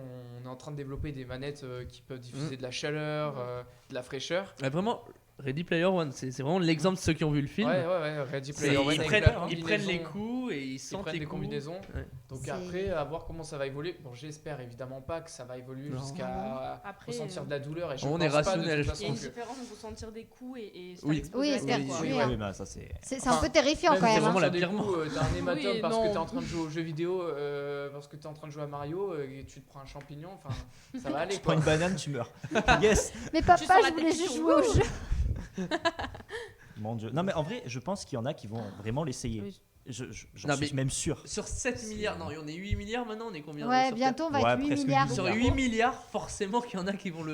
en train de développer des manettes qui peuvent diffuser de la chaleur, de la fraîcheur. Ouais, vraiment, Ready Player One, c'est vraiment l'exemple de ceux qui ont vu le film. Ouais, Ready C'est- Player One ils, avec prennent, la ils prennent les combinaison. coups et ils Ils sentent prennent les des coups. combinaisons. Ouais. Donc C'est- après, à voir comment ça va évoluer. Bon, j'espère évidemment pas que ça va évoluer Non. jusqu'à Après, ressentir de la douleur. Et je on pense est pas, de rationnel, toute je façon, il y a une que- différence entre sentir des coups et se faire Oui. exploser Oui, la se tête, faire quoi. tuer. ouais. Oui, bah, ça c'est. C'est un peu terrifiant Même quand si même. vraiment sur la des pire coups, mort. t'as un hématome Oui, parce que non. t'es en train de jouer aux jeux vidéo, parce que t'es en train de jouer à Mario et tu te prends un champignon. Enfin, ça va aller. Tu prends Quoi. une banane, tu meurs. Yes. Mais Tu papa, sens la je voulais tête qui juste tourne. jouer au jeu. Mon Dieu. Non, mais en vrai, je pense qu'il y en a qui vont vraiment l'essayer. Oui. J'en Non, suis mais- même sûr. Sur 7 milliards, non, on est 8 milliards maintenant, on est combien Ouais, sur bientôt on va Ouais, être 8 presque milliards. 8 Sur milliards. 8 milliards, forcément qu'il y en a qui vont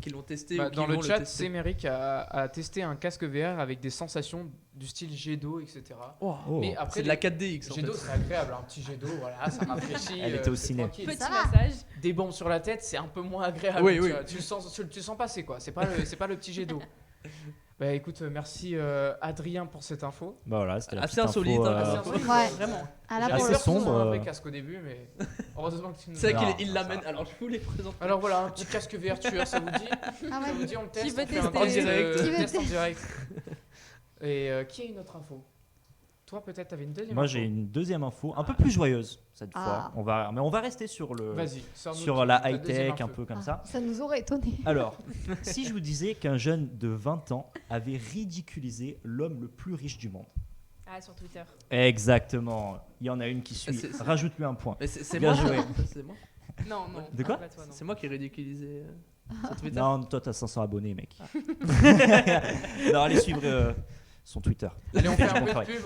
qui l'ont testé. Bah, ou qui dans le vont chat, tester. Séméric a testé un casque VR avec des sensations du style jet d'eau, etc. Oh, Oh. Mais après, c'est de la 4DX en jet d'eau, fait. c'est agréable. Un petit jet d'eau, voilà, ça rafraîchit. Elle était au c'est ciné. tranquille. Petit Ça va. massage. Des bombes sur la tête, c'est un peu moins agréable. Oui, tu oui. vois. Tu le sens passer, quoi. C'est pas le petit jet d'eau. Bah écoute, merci Adrien pour cette info. Bah voilà, c'était la Assez petite info, insolite, hein, Assez Euh, insolite, Ouais. Vraiment. À la J'ai assez pour peur le que ce sombre, soit un vrai euh. casque au début, mais heureusement que tu nous C'est vrai Non, qu'il ça l'amène. va. Alors je vous les présente. Alors voilà, un petit casque VR tueur, ça vous dit? Ah Ça vous ouais. dit, on le teste, Qui veut on fait un tester test, direct Qui veut test en direct. Et qui a une autre info? Toi peut-être t'avais une deuxième Moi info. j'ai une deuxième info, un peu plus joyeuse cette Ah. fois. Mais on va rester sur Vas-y, sors-nous sur ta la deuxième high-tech, un info. peu comme Ah, ça. ça nous aurait étonné. Alors, si je vous disais qu'un jeune de 20 ans avait ridiculisé l'homme le plus riche du monde. Ah, sur Twitter. Exactement. Il y en a une qui suit. C'est- Rajoute-lui un point. Mais c'est Bien moi. joué. C'est moi. Non, non. De quoi pas toi, non. C'est moi qui ai ridiculisé sur Twitter. Non, toi t'as 500 abonnés, mec. Non, allez suivre son Twitter. Allez, on fait un Bon peu de travail. pub,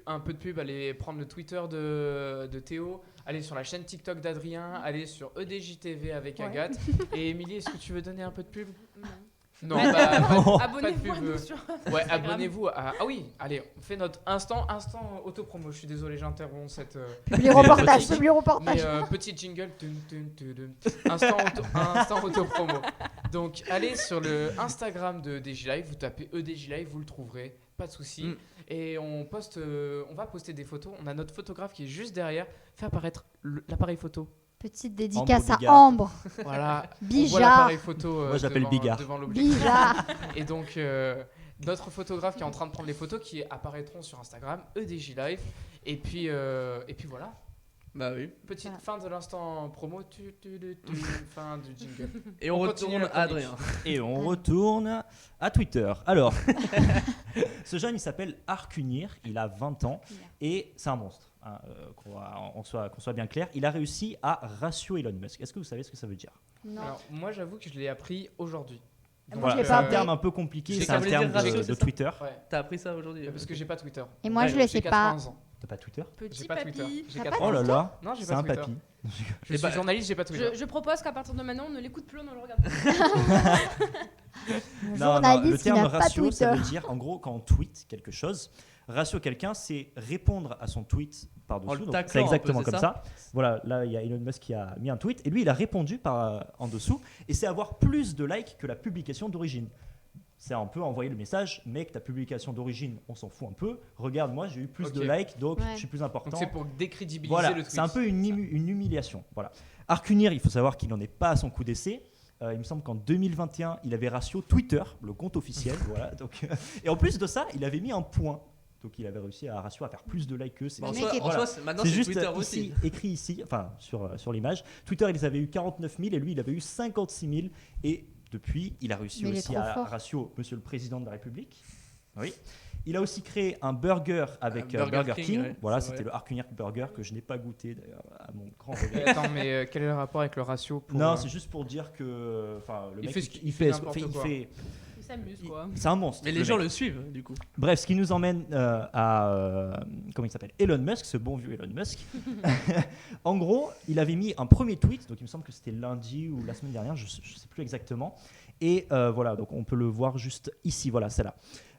un peu de pub, allez prendre le Twitter de Théo, allez sur la chaîne TikTok d'Adrien, allez sur EDJTV avec Ouais. Agathe. Et Émilie, est-ce que tu veux donner un peu de pub? Non. Non, bah, Oh. Abonnez-vous à pub, nous sur. ouais, Instagram. abonnez-vous à... Ah oui, allez, on fait notre instant auto-promo. Je suis désolé, j'interromps cette... Publier reportage, petite- publier reportage. Mais petit jingle, instant auto-promo. Donc allez sur le Instagram de DJ Live, vous tapez EDJ Live, vous le trouverez, pas de souci. Mm. Et on va poster des photos. On a notre photographe qui est juste derrière, fait apparaître l'appareil photo. Petite dédicace à Bigard. Ambre. Voilà, on voit Bijard. l'appareil photo Moi, j'appelle devant, Bigard. devant l'objectif. Bijard. Et donc notre photographe qui est en train de prendre les photos qui apparaîtront sur Instagram, EDJ Live. Et puis voilà. Bah oui. Petite Voilà. fin de l'instant promo, fin du jingle. Et on continue retourne la à chronique. Adrien. Et on retourne à Twitter. Alors, ce jeune il s'appelle Arcunir, il a 20 ans et c'est un monstre. Hein, qu'on soit bien clair. Il a réussi à ratio Elon Musk. Est-ce que vous savez ce que ça veut dire? Non. Alors moi j'avoue que je l'ai appris aujourd'hui. Donc, Moi, je l'ai c'est pas un appris. terme un peu compliqué, Je sais c'est un qu'elle voulait terme dire ratio, de c'est ça Twitter. Ouais. T'as appris ça aujourd'hui Parce que j'ai pas Twitter. Et moi, je le J'ai sais pas. 91 ans. T'as pas Twitter? Petit J'ai pas Twitter. papy. J'ai T'as 91 Oh là ans. là, Non, j'ai c'est pas un Twitter. papy. Je Et suis bah, journaliste, j'ai pas Twitter. Je propose qu'à partir de maintenant, on ne l'écoute plus, on ne le regarde plus. Un Non, le journaliste qui terme n'a pas ratio, ça Twitter. veut dire, en gros, quand on tweet quelque chose, ratio quelqu'un, c'est répondre à son tweet En par-dessus. le Donc, taclant c'est un peu, exactement c'est comme ça. Voilà, là, il y a Elon Musk qui a mis un tweet, et lui, il a répondu en dessous, et c'est avoir plus de likes que la publication d'origine. C'est un peu envoyer le message, mec, ta publication d'origine, on s'en fout un peu. Regarde, moi, j'ai eu plus de Ok. likes, donc Ouais. je suis plus Donc important. c'est pour décrédibiliser Voilà, le tweet. c'est un peu une humiliation. Voilà. Arcunir, il faut savoir qu'il n'en est pas à son coup d'essai. Il me semble qu'en 2021, il avait ratio Twitter, le compte officiel. Voilà, donc, et en plus de ça, il avait mis un point. Donc il avait réussi à ratio à faire plus de likes que c'est. En Le soi, mec est- en soi, maintenant C'est c'est juste Twitter ici, aussi. écrit ici, enfin sur l'image. Twitter, ils avaient eu 49 000 et lui, il avait eu 56 000. Et depuis, il a réussi Mais il est aussi trop à fort. ratio Monsieur le Président de la République. Oui. Il a aussi créé un burger avec Un Burger Burger King, King. ouais, Voilà, c'est c'était vrai. le Arcunier Burger que je n'ai pas goûté d'ailleurs à mon grand regret. Attends, mais quel est le rapport avec le ratio pour, Non, c'est juste pour dire que, enfin, le Il mec, fait ce qu'il- il fait n'importe quoi. Il s'amuse, quoi. c'est un monstre. Mais le les gens mec. le suivent, du coup. Bref, ce qui nous emmène à comment il s'appelle, Elon Musk, ce bon vieux Elon Musk. En gros, il avait mis un premier tweet, donc il me semble que c'était lundi ou la semaine dernière, je sais plus exactement. Et voilà, donc on peut le voir juste ici, voilà, c'est là.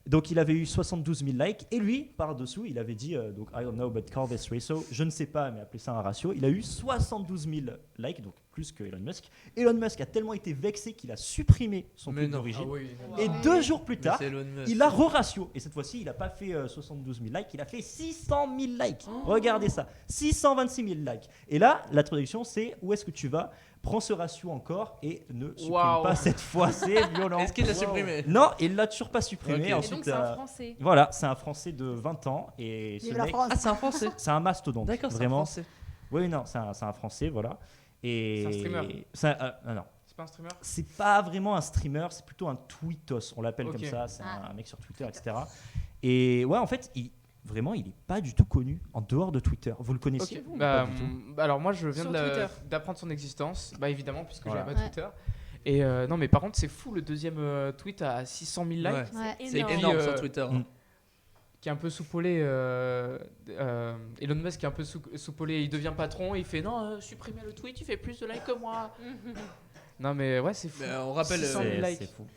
Donc il avait eu 72 000 likes et lui, par-dessous, il avait dit donc I don't know but call this ratio, je ne sais pas mais appelez ça un ratio. Il a eu 72 000 likes, donc plus que Elon Musk. Elon Musk a tellement été vexé qu'il a supprimé son Mais tweet non. Ah d'origine. oui, non. Et Ouais. 2 jours plus Mais tard, c'est Elon Musk. il a re-ratio. Et cette fois-ci, il n'a pas fait 72 000 likes, il a fait 600 000 likes. Regardez ça, 626 000 likes. Et là, la traduction, c'est où est-ce que tu vas? Prends ce ratio encore et ne supprime Waouh. pas cette fois, c'est violent. Est-ce qu'il l'a Wow. supprimé? Non, il l'a toujours pas supprimé. Ok. Et Ensuite, donc, c'est un Français. voilà, c'est un Français de 20 ans et ce Vive la mec, France. Ah, c'est un français. c'est un mastodonte. D'accord, c'est un vraiment. français. Oui, non, c'est un Français, voilà. Et C'est un streamer. non, C'est pas un streamer? c'est pas vraiment un streamer, c'est plutôt un tweetos, on l'appelle Ok. comme ça, c'est Ah. un mec sur Twitter, etc. Et ouais, en fait, vraiment, il est pas du tout connu en dehors de Twitter. Vous le connaissiez Ok. vous, ou Bah, pas du tout alors moi je viens Sur de Twitter. d'apprendre son existence, bah évidemment puisque Voilà. j'avais pas Ouais. Twitter. Et non mais par contre c'est fou le deuxième tweet à 600 000 likes Ouais. Ouais. C'est Énorme. énorme Et sur puis, Twitter. mm. qui est un peu soupolé. Elon Musk qui est un peu soupolé, il devient patron, il fait non supprimez le tweet, il fait plus de likes que moi. Non mais ouais c'est fou. Mais on rappelle 600 000 C'est likes. c'est fou.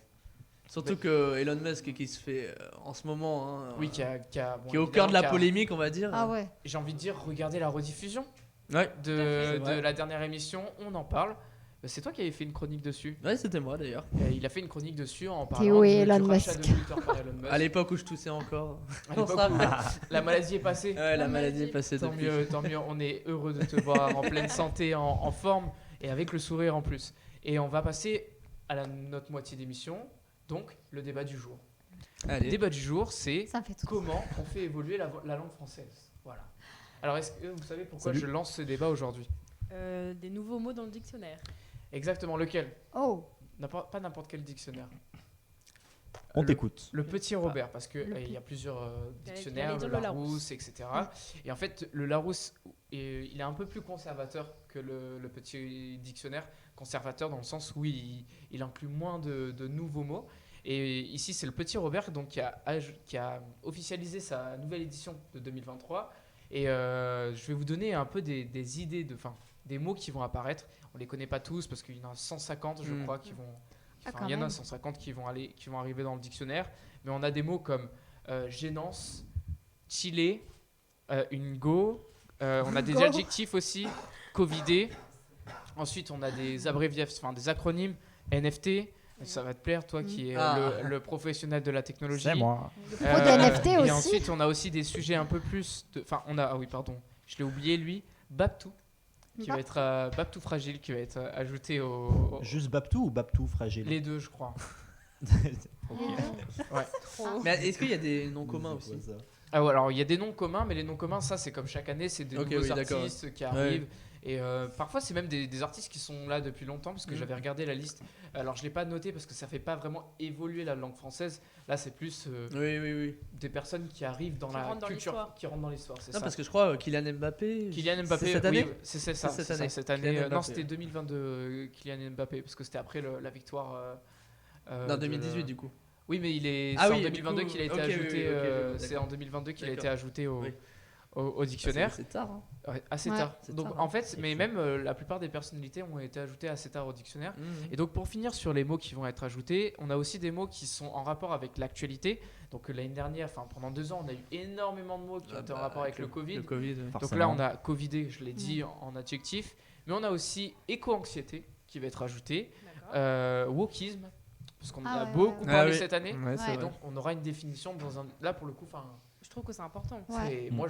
surtout que Elon Musk qui se fait en ce moment, hein, Oui qui a bon, qui est au cœur de la évidemment, qui a- polémique, on va dire. Ah ouais. J'ai envie de dire regardez la rediffusion Ouais. de, C'est vrai. de la dernière émission, on en parle. Bah, c'est toi qui avais fait une chronique dessus. Ouais, c'était moi d'ailleurs. Il a fait une chronique dessus en parlant Théo et du Elon rachat Musk. de Twitter par Elon Musk. À l'époque où je toussais encore. À On l'époque se où rappelle. la maladie est passée. Ouais, la maladie est passée Tant depuis. mieux, tant mieux. On est heureux de te voir en pleine santé, en forme et avec le sourire en plus. Et on va passer à notre moitié d'émission, donc le débat du jour. Le Allez. débat du jour, c'est Ça fait tout. comment on fait évoluer la langue française. Voilà. Alors, est-ce que vous savez pourquoi Salut. je lance ce débat aujourd'hui? Des nouveaux mots dans le dictionnaire. Exactement, lequel? Oh. Pas n'importe quel dictionnaire. On Le- t'écoute. Le petit Robert, parce Le qu'il y a plusieurs J'allais dictionnaires, dire le le Larousse, etc. Et en fait, le Larousse, il est un peu plus conservateur que le petit dictionnaire. Conservateur dans le sens où il inclut moins de nouveaux mots. Et ici, c'est le petit Robert donc, qui a officialisé sa nouvelle édition de 2023. Et je vais vous donner un peu des idées, des mots qui vont apparaître. On ne les connaît pas tous parce qu'il y en a 150, je crois, qui vont... Ah, Enfin, quand il y en a même. 150 qui vont arriver dans le dictionnaire, mais on a des mots comme gênance, chiller, une go, on a des Go. adjectifs aussi, covidé. Ensuite, on a des abréviations, enfin des acronymes, NFT. Ça va te plaire, toi qui es le professionnel de la technologie. C'est moi. Le pro de NFT Et aussi. ensuite, on a aussi des sujets un peu plus. Enfin, ah oui, pardon, je l'ai oublié lui, Baptou, qui va être Baptou fragile, qui va être ajouté Juste Baptou ou Baptou fragile? les deux, je crois. Mais est-ce qu'il y a des noms communs aussi? Ah ouais, alors il y a des noms communs, mais les noms communs, ça c'est comme chaque année, c'est des Ok, nouveaux oui, d'accord. artistes qui arrivent. Et parfois c'est même des artistes qui sont là depuis longtemps, parce que j'avais regardé la liste. Alors je l'ai pas noté parce que ça fait pas vraiment évoluer la langue française. Là c'est plus Oui. des personnes qui arrivent dans Qui la rentrent dans culture, l'histoire. qui rentrent dans l'histoire. C'est Non, ça. parce que je crois Kylian Mbappé. Kylian Mbappé, C'est cette année. oui, c'est ça, C'est cette c'est ça, année. cette année. Kylian Non, Mbappé. c'était 2022 Kylian Mbappé, parce que c'était après la victoire Dans 2018 du coup. Oui, mais c'est Ah en oui, 2022 du coup, qu'il a été ok, oui, ajouté. oui, ok, je vois, C'est d'accord. en 2022 qu'il a été D'accord. ajouté au, Oui. au dictionnaire. C'est tard. Hein. Ouais, assez Ouais. tard. C'est Donc tard, en hein. fait, C'est mais fou. même la plupart des personnalités ont été ajoutées assez tard au dictionnaire. Mhm. Et donc pour finir sur les mots qui vont être ajoutés, on a aussi des mots qui sont en rapport avec l'actualité. Donc l'année dernière, enfin pendant 2 ans, on a eu énormément de mots qui ont été en rapport avec le Covid. Le Covid. Ouais. Donc Forcément. là, on a covidé, je l'ai dit en adjectif. Mais on a aussi éco-anxiété qui va être ajouté. D'accord. Wokisme, parce qu'on en Ah a ouais, beaucoup ouais, parlé oui. cette année. Ouais, c'est Ouais. Et vrai. donc on aura une définition dans un... Là pour le coup, enfin... Je trouve que c'est important. Ouais. Moi,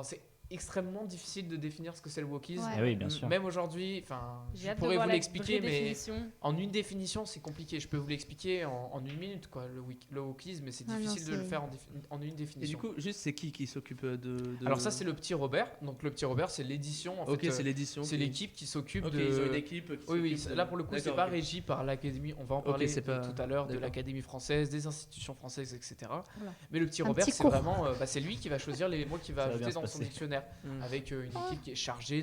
c'est extrêmement difficile de définir ce que c'est le wokisme. Ouais. Eh oui, bien sûr. Même aujourd'hui, enfin, J'ai je hâte de pourrais voir vous la l'expliquer, vraie mais définition. en une définition, c'est compliqué. Je peux vous l'expliquer en 1 minute, quoi, le wokisme, mais c'est Ah non, difficile de le c'est- faire en une Et définition. du coup, juste c'est qui s'occupe de. Alors ça, c'est le petit Robert. Donc le petit Robert, c'est l'édition. En Ok, fait, c'est l'édition. c'est l'équipe qui s'occupe Ok, de. ils ont une équipe. Qui Oui, oui. s'occupe de- Là, pour le coup, c'est D'accord, pas ok. régi par l'Académie. On va en parler c'est pas- tout à l'heure de d'accord. l'Académie française, des institutions françaises, etc. Voilà. Mais le petit Un Robert, petit c'est cours. vraiment, c'est lui qui va choisir les mots qu'il va Ça va ajouter bien se dans son passer. dictionnaire, Mhm. avec une équipe qui est chargée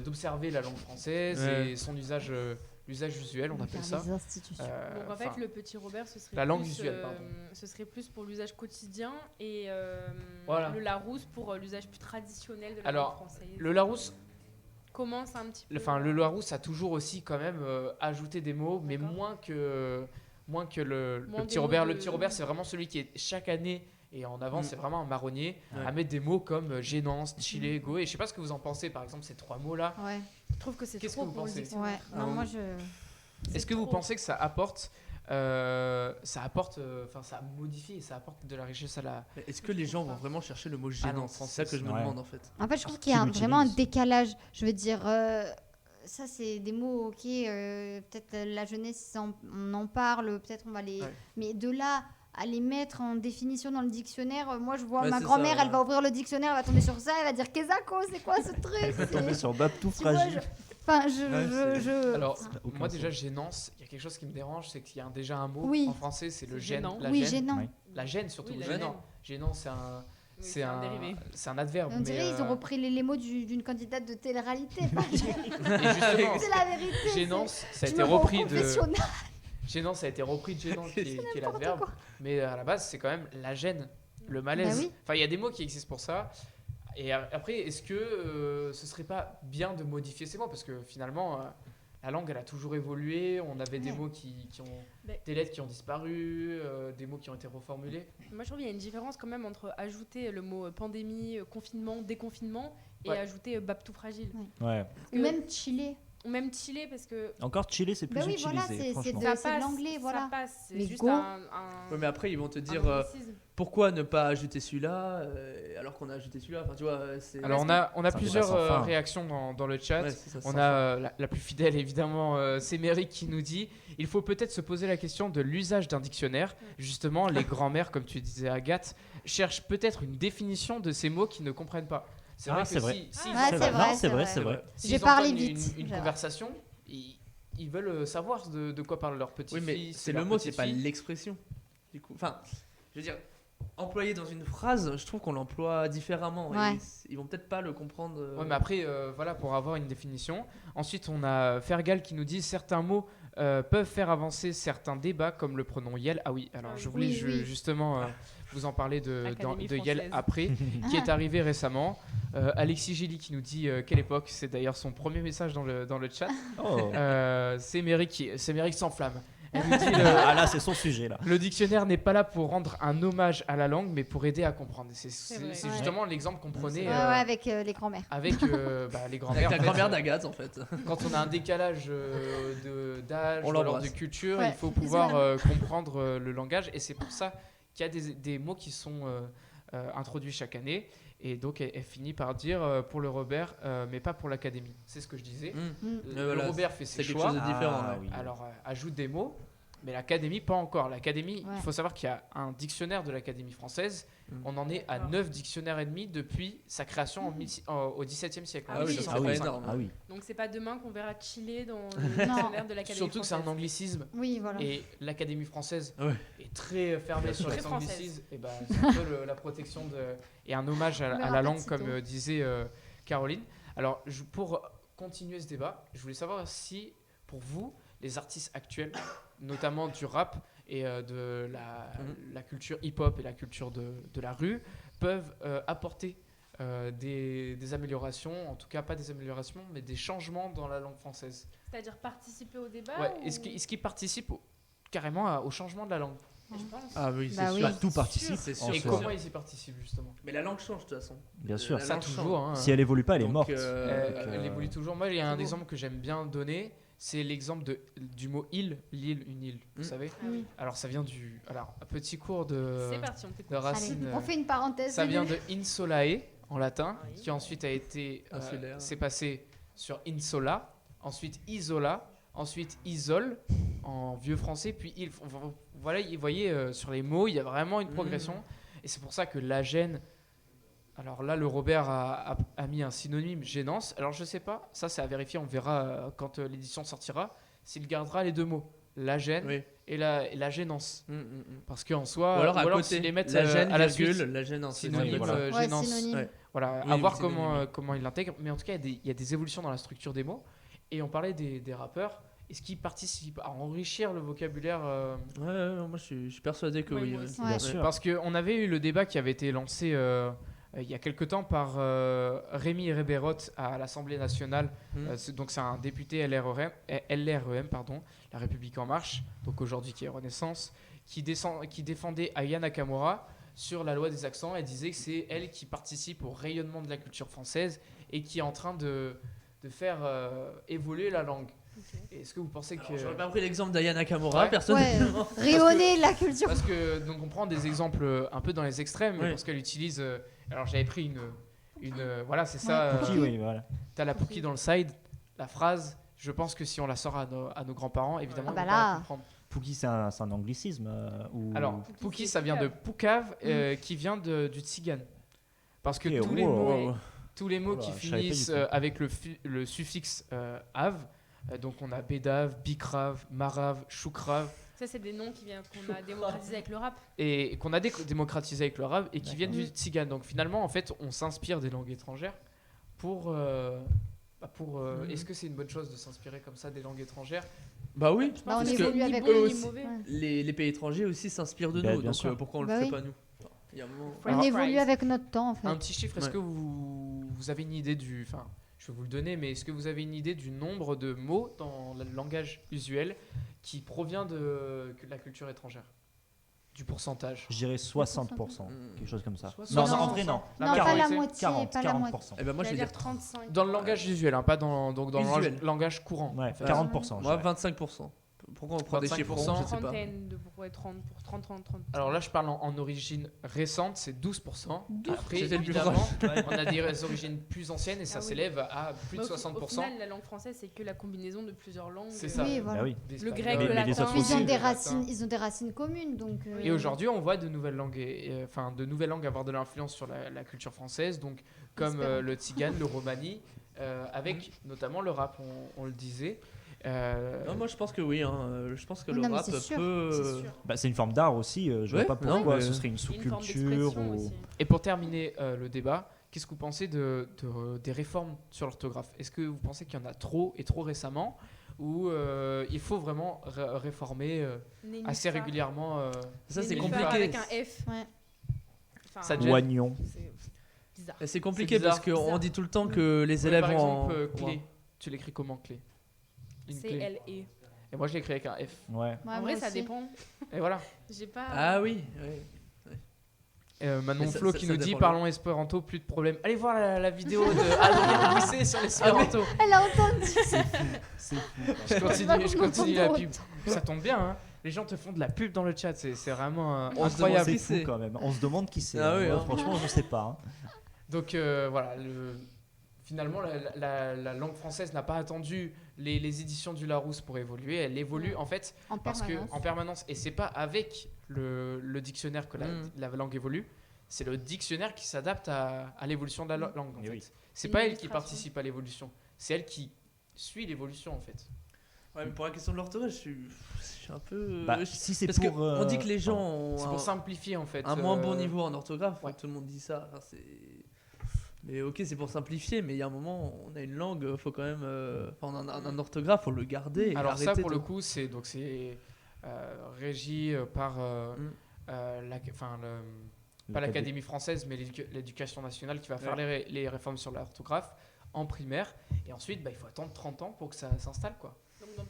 d'observer la langue française Ouais. et son usage, l'usage usuel, on appelle ça. Les institutions. Donc en fait, Enfin, le petit Robert, ce serait la langue plus, visuelle, pardon. ce serait plus pour l'usage quotidien et Voilà. le Larousse pour l'usage plus traditionnel de la Alors, langue française. le Larousse, Commence un petit peu. le Larousse a toujours aussi quand même ajouté des mots, mais D'accord. moins que le Moins petit des Robert. mots Le de- petit Robert, c'est vraiment celui qui est chaque année et en avant, Mm. c'est vraiment un marronnier Ouais. à mettre des mots comme gênance, chiller, go. Et je sais pas ce que vous en pensez, par exemple, ces 3 mots-là. Ouais. Je trouve que c'est Qu'est-ce trop que vous pour le pensez dictionnaire. Ouais. Non, moi je. Est-ce que vous pensez que ça apporte, ça modifie et ça apporte de la richesse à la. Mais est-ce que les gens vont vraiment chercher le mot gênant? C'est ça que je me Ouais. demande en fait. En fait, je trouve Alors, qu'il y a qui vraiment un l'utilise décalage. Je veux dire, ça, c'est des mots, ok, peut-être la jeunesse, on en parle, peut-être on va les. Ouais. Mais de là à les mettre en définition dans le dictionnaire, moi, je vois Ouais, ma c'est grand-mère, ça, elle va ouvrir le dictionnaire, elle va tomber sur ça, elle va dire Kezako, c'est quoi ce truc Tomber sur Bab tout Tu vois, fragile. Enfin, Ouais, Alors, aucun moi sens. déjà, gênance, il y a quelque chose qui me dérange, c'est qu'il y a déjà un mot Oui. en français, c'est le C'est gêne. gênant. La oui, gêne. gênant. Ouais. La gêne surtout. Oui, la gênant. gêne. Gênant, c'est Oui, c'est un dérivé. c'est un adverbe. On dirait mais, ils ont repris les mots d'une candidate de télé-réalité. et justement, C'est la vérité. gênance, ça a Je été me vois au repris de. confessionnal. Gênant, ça a été repris de gênant, qui est l'adverbe. quoi. Mais à la base, c'est quand même la gêne, le malaise. Bah oui. Enfin, il y a des mots qui existent pour ça. Et après, est-ce que ce serait pas bien de modifier ces mots? Parce que finalement, la langue, elle a toujours évolué. On avait des Ouais. mots qui ont. Mais- Des lettres qui ont disparu, des mots qui ont été reformulés. Moi, je trouve qu'il y a une différence quand même entre ajouter le mot pandémie, confinement, déconfinement et Ouais. ajouter Baptou fragile. Ouais. Ou même chiller. Ou même chiller parce que Encore chiller, c'est plus Bah oui, utilisé, voilà, c'est franchement. de- ça c'est passe, l'anglais, ça voilà. passe. C'est Mais juste go. un Ouais, mais après ils vont te dire anglicisme. pourquoi ne pas ajouter celui-là alors qu'on a ajouté celui-là. Enfin, tu vois, c'est. Alors, on a C'est un débat plusieurs sans fin. réactions dans le chat. Ouais, c'est ça, On sans a fin. la plus fidèle évidemment, c'est Méric qui nous dit il faut peut-être se poser la question de l'usage d'un dictionnaire. Justement, les grands-mères, comme tu disais Agathe, cherchent peut-être une définition de ces mots qu'ils ne comprennent pas. C'est Ah, vrai c'est que vrai. si, Ah, s'ils ouais, C'est entendent- vrai, vrai, non, c'est c'est vrai, vrai. c'est vrai. s'ils J'ai parlé entendent vite, une j'avoue. conversation, ils veulent savoir de quoi parle leur petit-fils. Oui, mais c'est leur le mot, c'est pas petite-fille. l'expression. Du coup, enfin, je veux dire, employé dans une phrase, je trouve qu'on l'emploie différemment. Ouais. Et ils vont peut-être pas le comprendre. Ouais, mais après, voilà, pour avoir une définition. Ensuite, on a Fergal qui nous dit certains mots peuvent faire avancer certains débats, comme le pronom Yel. Ah oui, alors Ah oui. je voulais Oui, oui. justement vous en parler de Académie Yel française. après, qui est arrivé récemment. Alexis Gély qui nous dit quelle époque, c'est d'ailleurs son premier message dans le chat. Oh. C'est Méric s'enflamme. Elle nous dit Ah là, c'est son sujet là. le dictionnaire n'est pas là pour rendre un hommage à la langue, mais pour aider à comprendre. C'est vrai. c'est Ouais. justement l'exemple qu'on prenait Ouais, ouais, avec les grands-mères. avec les Avec grands-mères. la En fait, grand-mère d'Agathe, en fait. quand on a un décalage d'âge On ou alors de l'embrasse. culture, Ouais. il faut pouvoir comprendre le langage. Et c'est pour ça qu'il y a des mots qui sont introduits chaque année. Et donc, elle finit par dire pour le Robert, mais pas pour l'Académie. C'est ce que je disais. Le voilà, Robert fait ses c'est quelque choix. chose de différent. Ah, ouais. oui. Alors, ajoute des mots. Mais l'Académie, pas encore. L'Académie, Ouais. il faut savoir qu'il y a un dictionnaire de l'Académie française. Mm. On en est à 9 dictionnaires et demi depuis sa création au XVIIe siècle. Ah en oui, ça, c'est 1635. pas énorme. Ah oui. Donc c'est pas demain qu'on verra chiller dans le dictionnaire de l'Académie Surtout que c'est un française. anglicisme. Oui, voilà. Et l'Académie française Ouais. est très fermée sur les Très française. anglicismes. Et ben, c'est un peu la protection et un hommage On à verra la pas langue, de sitôt. comme disait Caroline. Alors, pour continuer ce débat, je voulais savoir si, pour vous, les artistes actuels, notamment du rap et de la culture hip-hop et la culture de la rue, peuvent apporter des améliorations, en tout cas pas des améliorations, mais des changements dans la langue française. C'est-à-dire participer au débat Ouais, ou... est-ce qu'ils participent carrément au changement de la langue? Je pense. Ah oui, c'est Bah oui. sûr. Tout participe. C'est en sûr. Et soi. comment ils y participent justement? Mais la langue change de toute façon. Bien sûr. La Ça langue change. toujours. Hein. Si elle évolue pas, elle est Donc, morte. Elle évolue toujours. Moi, il y a un Toujours. exemple que j'aime bien donner, c'est l'exemple du mot île, l'île, une île, vous savez. Ah oui. Alors, ça vient du... Alors, un petit cours de C'est parti, on t'écoute. de Allez, racines. on fait une parenthèse. Ça vient de insolae en latin, Oui. qui ensuite a été... Insulaire. c'est passé sur insola, ensuite isola, ensuite isole en vieux français, puis il. Voilà, vous voyez, sur les mots, il y a vraiment une progression. Et c'est pour ça que la gêne... Alors là, le Robert a mis un synonyme gênance. Alors je sais pas, ça c'est à vérifier, on verra quand l'édition sortira, s'il gardera les deux mots, la gêne Oui. et la gênance. Mm. Parce qu'en soi, Ou alors à côté, s'ils les mettent la gêne, à la virgule, suite, la gêne en synonyme Oui, voilà. Ouais, gênance. synonyme. Ouais. Voilà, Oui, à voir synonyme. comment ils l'intègrent. Mais en tout cas, il y a des évolutions dans la structure des mots. Et on parlait des rappeurs. Est-ce qu'ils participent à enrichir le vocabulaire Ouais, moi je suis persuadé que Ouais, oui. moi ouais. aussi. Ouais. Bien sûr. Parce qu'on avait eu le débat qui avait été lancé il y a quelque temps par Rémi Réberotte à l'Assemblée nationale. Donc c'est un député LREM, pardon, La République En Marche, donc aujourd'hui qui est Renaissance, qui défendait Aya Nakamura sur la loi des accents. Elle disait que c'est elle qui participe au rayonnement de la culture française et qui est en train de faire évoluer la langue. Ok. Et est-ce que vous pensez que... Alors, j'aurais pas pris l'exemple d'Ayana Nakamura, Ouais. personnellement. Rayonner la culture. Parce que donc on prend des exemples un peu dans les extrêmes, Oui. parce qu'elle utilise. Alors j'avais pris voilà, c'est ça. Pouki, oui, voilà. T'as la Pouki dans le side, la phrase. Je pense que si on la sort à nos grands-parents, évidemment, Ah bah ils vont pas la là. comprendre. Pouki, c'est un anglicisme ou... Alors Pouki, Pouki, c'est ça vient de Poucave. Poucave, qui vient du tzigane. Parce que Ok, tous les wow. mots, tous les mots Oh là, qui je savais pas du finissent tout. avec le suffixe ave, donc on a bédave, bicrave, marave, choucrave. Ça, c'est des noms qu'on a démocratisés avec le rap. Et qu'on a démocratisé avec le rap et qui D'accord. viennent du tzigane. Donc finalement, en fait, on s'inspire des langues étrangères pour... Est-ce que c'est une bonne chose de s'inspirer comme ça des langues étrangères? Bah oui, Je Bah, on pense parce que que évolue ni avec bon eux ni aussi. mauvais. Ouais. les pays étrangers aussi s'inspirent de Bah, nous, bien donc sûr. pourquoi on le Bah ferait oui. pas nous? Il y a un moment. On Alors, évolue avec notre temps en fait. Un petit chiffre, est-ce Ouais. que vous avez une idée du... Enfin, je vais vous le donner, mais est-ce que vous avez une idée du nombre de mots dans le langage usuel qui provient de la culture étrangère? Du pourcentage? Je dirais 60%, quelque chose comme ça. 60%. Non, en vrai, non. La Non, pas la majorité, moitié, 40, pas la moitié. 40%. Eh ben moi je vais J'allais dire 35. Dans le langage usuel, hein, pas dans le Usuel. langage courant. Ouais, en fait. 40%. je moi dirais. 25%. Pourquoi on prend des 25%, chiffres ronds, je sais pas. Trentaine de pourquoi 30 pour 30. Alors là, je parle en origine récente, c'est 12%. Après, C'était le plus évidemment, on a des origines plus anciennes et ça Ah oui. s'élève à plus de Au 60%. final, la langue française, c'est que la combinaison de plusieurs langues. C'est ça. Oui, voilà. Bah oui. Le grec, L'espagnol, le Mais les latin. autres Ils aussi. ont le des latin. racines, ils ont des racines communes donc. Et aujourd'hui, on voit de nouvelles langues, de nouvelles langues avoir de l'influence sur la culture française, donc comme Espérons. le tzigane, le romani, avec notamment le rap, on le disait. Non, moi je pense que oui, hein. Je pense que Oui, le non, mais rap c'est sûr, peut. C'est sûr. Bah, c'est une forme d'art aussi. Je Ouais, vois pas non, pourquoi mais- ce serait une Il y a une forme sous-culture. d'expression Ou... aussi. Et pour terminer le débat, qu'est-ce que vous pensez des réformes sur l'orthographe? Est-ce que vous pensez qu'il y en a trop et trop récemment, ou il faut vraiment réformer Nénuphar. assez régulièrement Ça c'est Nénuphar compliqué. Avec un F. Ouais. Enfin, Ça gêne. Oignon. c'est bizarre. Et c'est compliqué C'est parce bizarre. qu'on dit tout le temps que les Ouais, élèves par en. exemple, clé. Tu l'écris comment, clé? Une clé. C-L-E. Et moi, je l'écris avec un F. Ouais. Ouais, En moi vrai, ça aussi. dépend. Et voilà. J'ai pas. Ah oui, oui. Manon Mais ça- Flo ça- qui ça nous dit dépend parlons espéranto, plus de problème. Allez voir la vidéo de Adrien Bouisset sur l'espéranto. Elle a entendu. C'est fou. Je continue la pub. Ça tombe bien, hein. Les gens te font de la pub dans le chat, c'est vraiment On se incroyable. demande C'est qui fou quand même. On se demande qui c'est. Ah oui, Moi, hein. franchement, je sais pas. hein. Donc voilà, finalement la langue française n'a pas attendu les éditions du Larousse pour évoluer. Elle évolue en fait En parce que permanence. en permanence, et c'est pas avec le dictionnaire que la langue évolue, c'est le dictionnaire qui s'adapte à l'évolution de la langue. En Et fait. oui. C'est Une pas elle qui illustration. participe à l'évolution, c'est elle qui suit l'évolution en fait. Ouais, mais pour la question de l'orthographe, je suis un peu. Bah, si c'est Parce pour. qu'on dit que les gens ont C'est pour simplifier en fait. un moins bon niveau en orthographe. ouais. Tout le monde dit ça. Enfin, Mais ok, c'est pour simplifier, mais il y a un moment, on a une langue, faut quand même. On a un orthographe, faut le garder. Et Alors ça, arrêter pour de- le coup, c'est régi par pas l'Académie française, mais l'éducation nationale qui va faire les réformes sur l'orthographe en primaire. Et ensuite, il faut attendre 30 ans pour que ça s'installe, quoi. Donc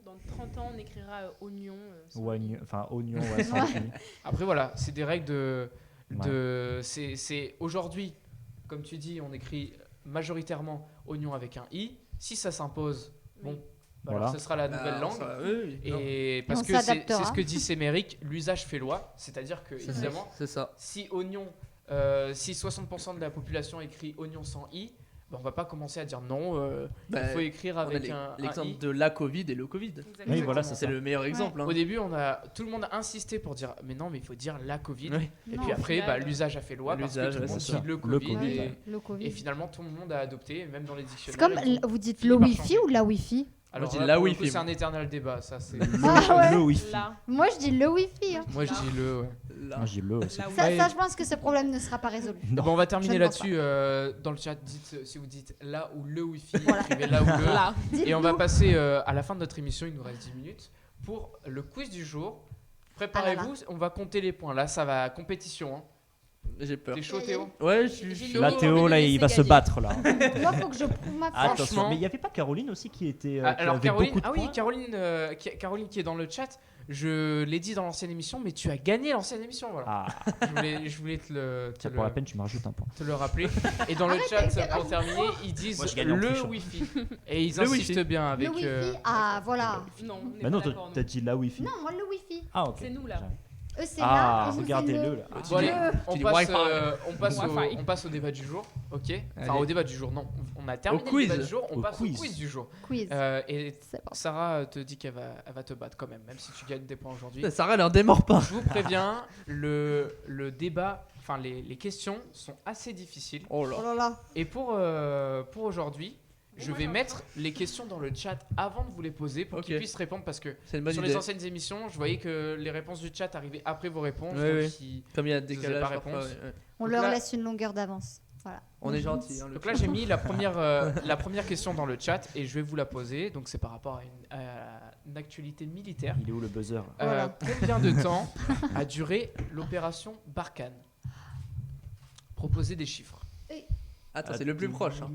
dans 30 ans, on écrira oignon. sans Ou i. oignon, enfin oignon, ouais, sans i. Après, voilà, c'est des règles c'est aujourd'hui, comme tu dis, on écrit majoritairement oignon avec un i. Si ça s'impose, Oui. bon, Voilà. alors ce sera la nouvelle langue. Et parce on que c'est s'adaptera. ce que dit Séméric, l'usage fait loi, c'est-à-dire que évidemment, C'est ça. si oignon, si 60% de la population écrit oignon sans i, on va pas commencer à dire non, il faut écrire On a avec un l'exemple i. de la Covid et le Covid. Exactement. Oui, voilà, C'est c'est ça. le meilleur exemple. hein. Au début, tout le monde a insisté pour dire mais non, mais il faut dire la Covid. Oui. Et Non, puis au après, final, l'usage a fait loi parce que l'usage, tout le ouais, monde c'est dit ça. le Le Covid. Covid, et, ouais. Le Covid. et finalement, tout le monde a adopté, même dans les C'est dictionnaires. comme, vous dites fini le par Wi-Fi changer. ou la Wi-Fi? Alors Moi, je dis là, la pour le Wi-Fi, coup, c'est moi. un éternel débat. Ça, c'est... Ah ouais. Le Wi-Fi. Là, Moi, je dis le Wi-Fi. hein. Moi, je dis le. Ouais. Là. Moi, j'ai le aussi. là, Ça, Ouais. ça, je pense que ce problème ne sera pas résolu. Bon, on va terminer Je ne pense là-dessus. Dans le chat, dites si vous dites là ou le Wi-Fi, Voilà. écrivez là ou le. là. Et on va Dites-nous. passer à la fin de notre émission. Il nous reste 10 minutes pour le quiz du jour. Préparez-vous, on va compter les points. Là, ça va compétition. Hein. J'ai peur. T'es chaud, Théo? Ouais, je suis J'ai chaud. Là, J'ai Théo, envie là, de il laisser va se gagner. battre là. Moi, faut que je prouve ma foi. Attention, Franchement. mais il n'y avait pas Caroline aussi qui était. qui Alors, avait Caroline, beaucoup de points. Caroline qui est dans le chat, je l'ai dit dans l'ancienne émission, mais tu as gagné l'ancienne émission. Voilà. Ah, Je voulais te tiens, pour la peine, tu me rajoutes un point. le rappeler. Et dans le avec chat, tes pour terminer, ils disent Moi, je gagne en le trichant. Wi-Fi. Et ils Le insistent Wi-Fi. bien avec. Le Wi-Fi, ah voilà. Non, on n'est Bah non, pas toi, d'accord, t'as nous. dit la Wi-Fi. Non, moi, le Wi-Fi. Ah, ok. C'est nous, là. Eux, c'est Ah, là. et nous, c'est regardez-le là. Bon, allez, on Tu dis passe, Wi-Fi. on passe au débat du jour, ok. Enfin Allez. au débat du jour, non. On a terminé Au quiz. le débat du jour, on Au passe quiz. au quiz du jour. Quiz. Et C'est bon. Sarah te dit qu'elle va te battre quand même si tu gagnes des points aujourd'hui. Sarah, elle en démord pas. Je vous préviens, le débat, enfin les questions sont assez difficiles. Oh là. Oh là là. Et pour aujourd'hui, je moi, vais j'ai un mettre les questions dans le chat avant de vous les poser pour Ok. qu'ils puissent répondre parce que C'est une bonne sur idée. les anciennes émissions, je voyais que les réponses du chat arrivaient après vos réponses. Ouais, donc ouais. Comme il y a Vous avez décalage pas parfois, réponse. ouais. On Donc leur là- laisse une longueur d'avance. Voilà. On est gentil. Hein, Donc là, j'ai mis la première question dans le chat et je vais vous la poser. Donc c'est par rapport à une actualité militaire. Il est où le buzzer là Voilà. Combien de temps a duré l'opération Barkhane? Proposez des chiffres. Attends, c'est le plus proche. hein.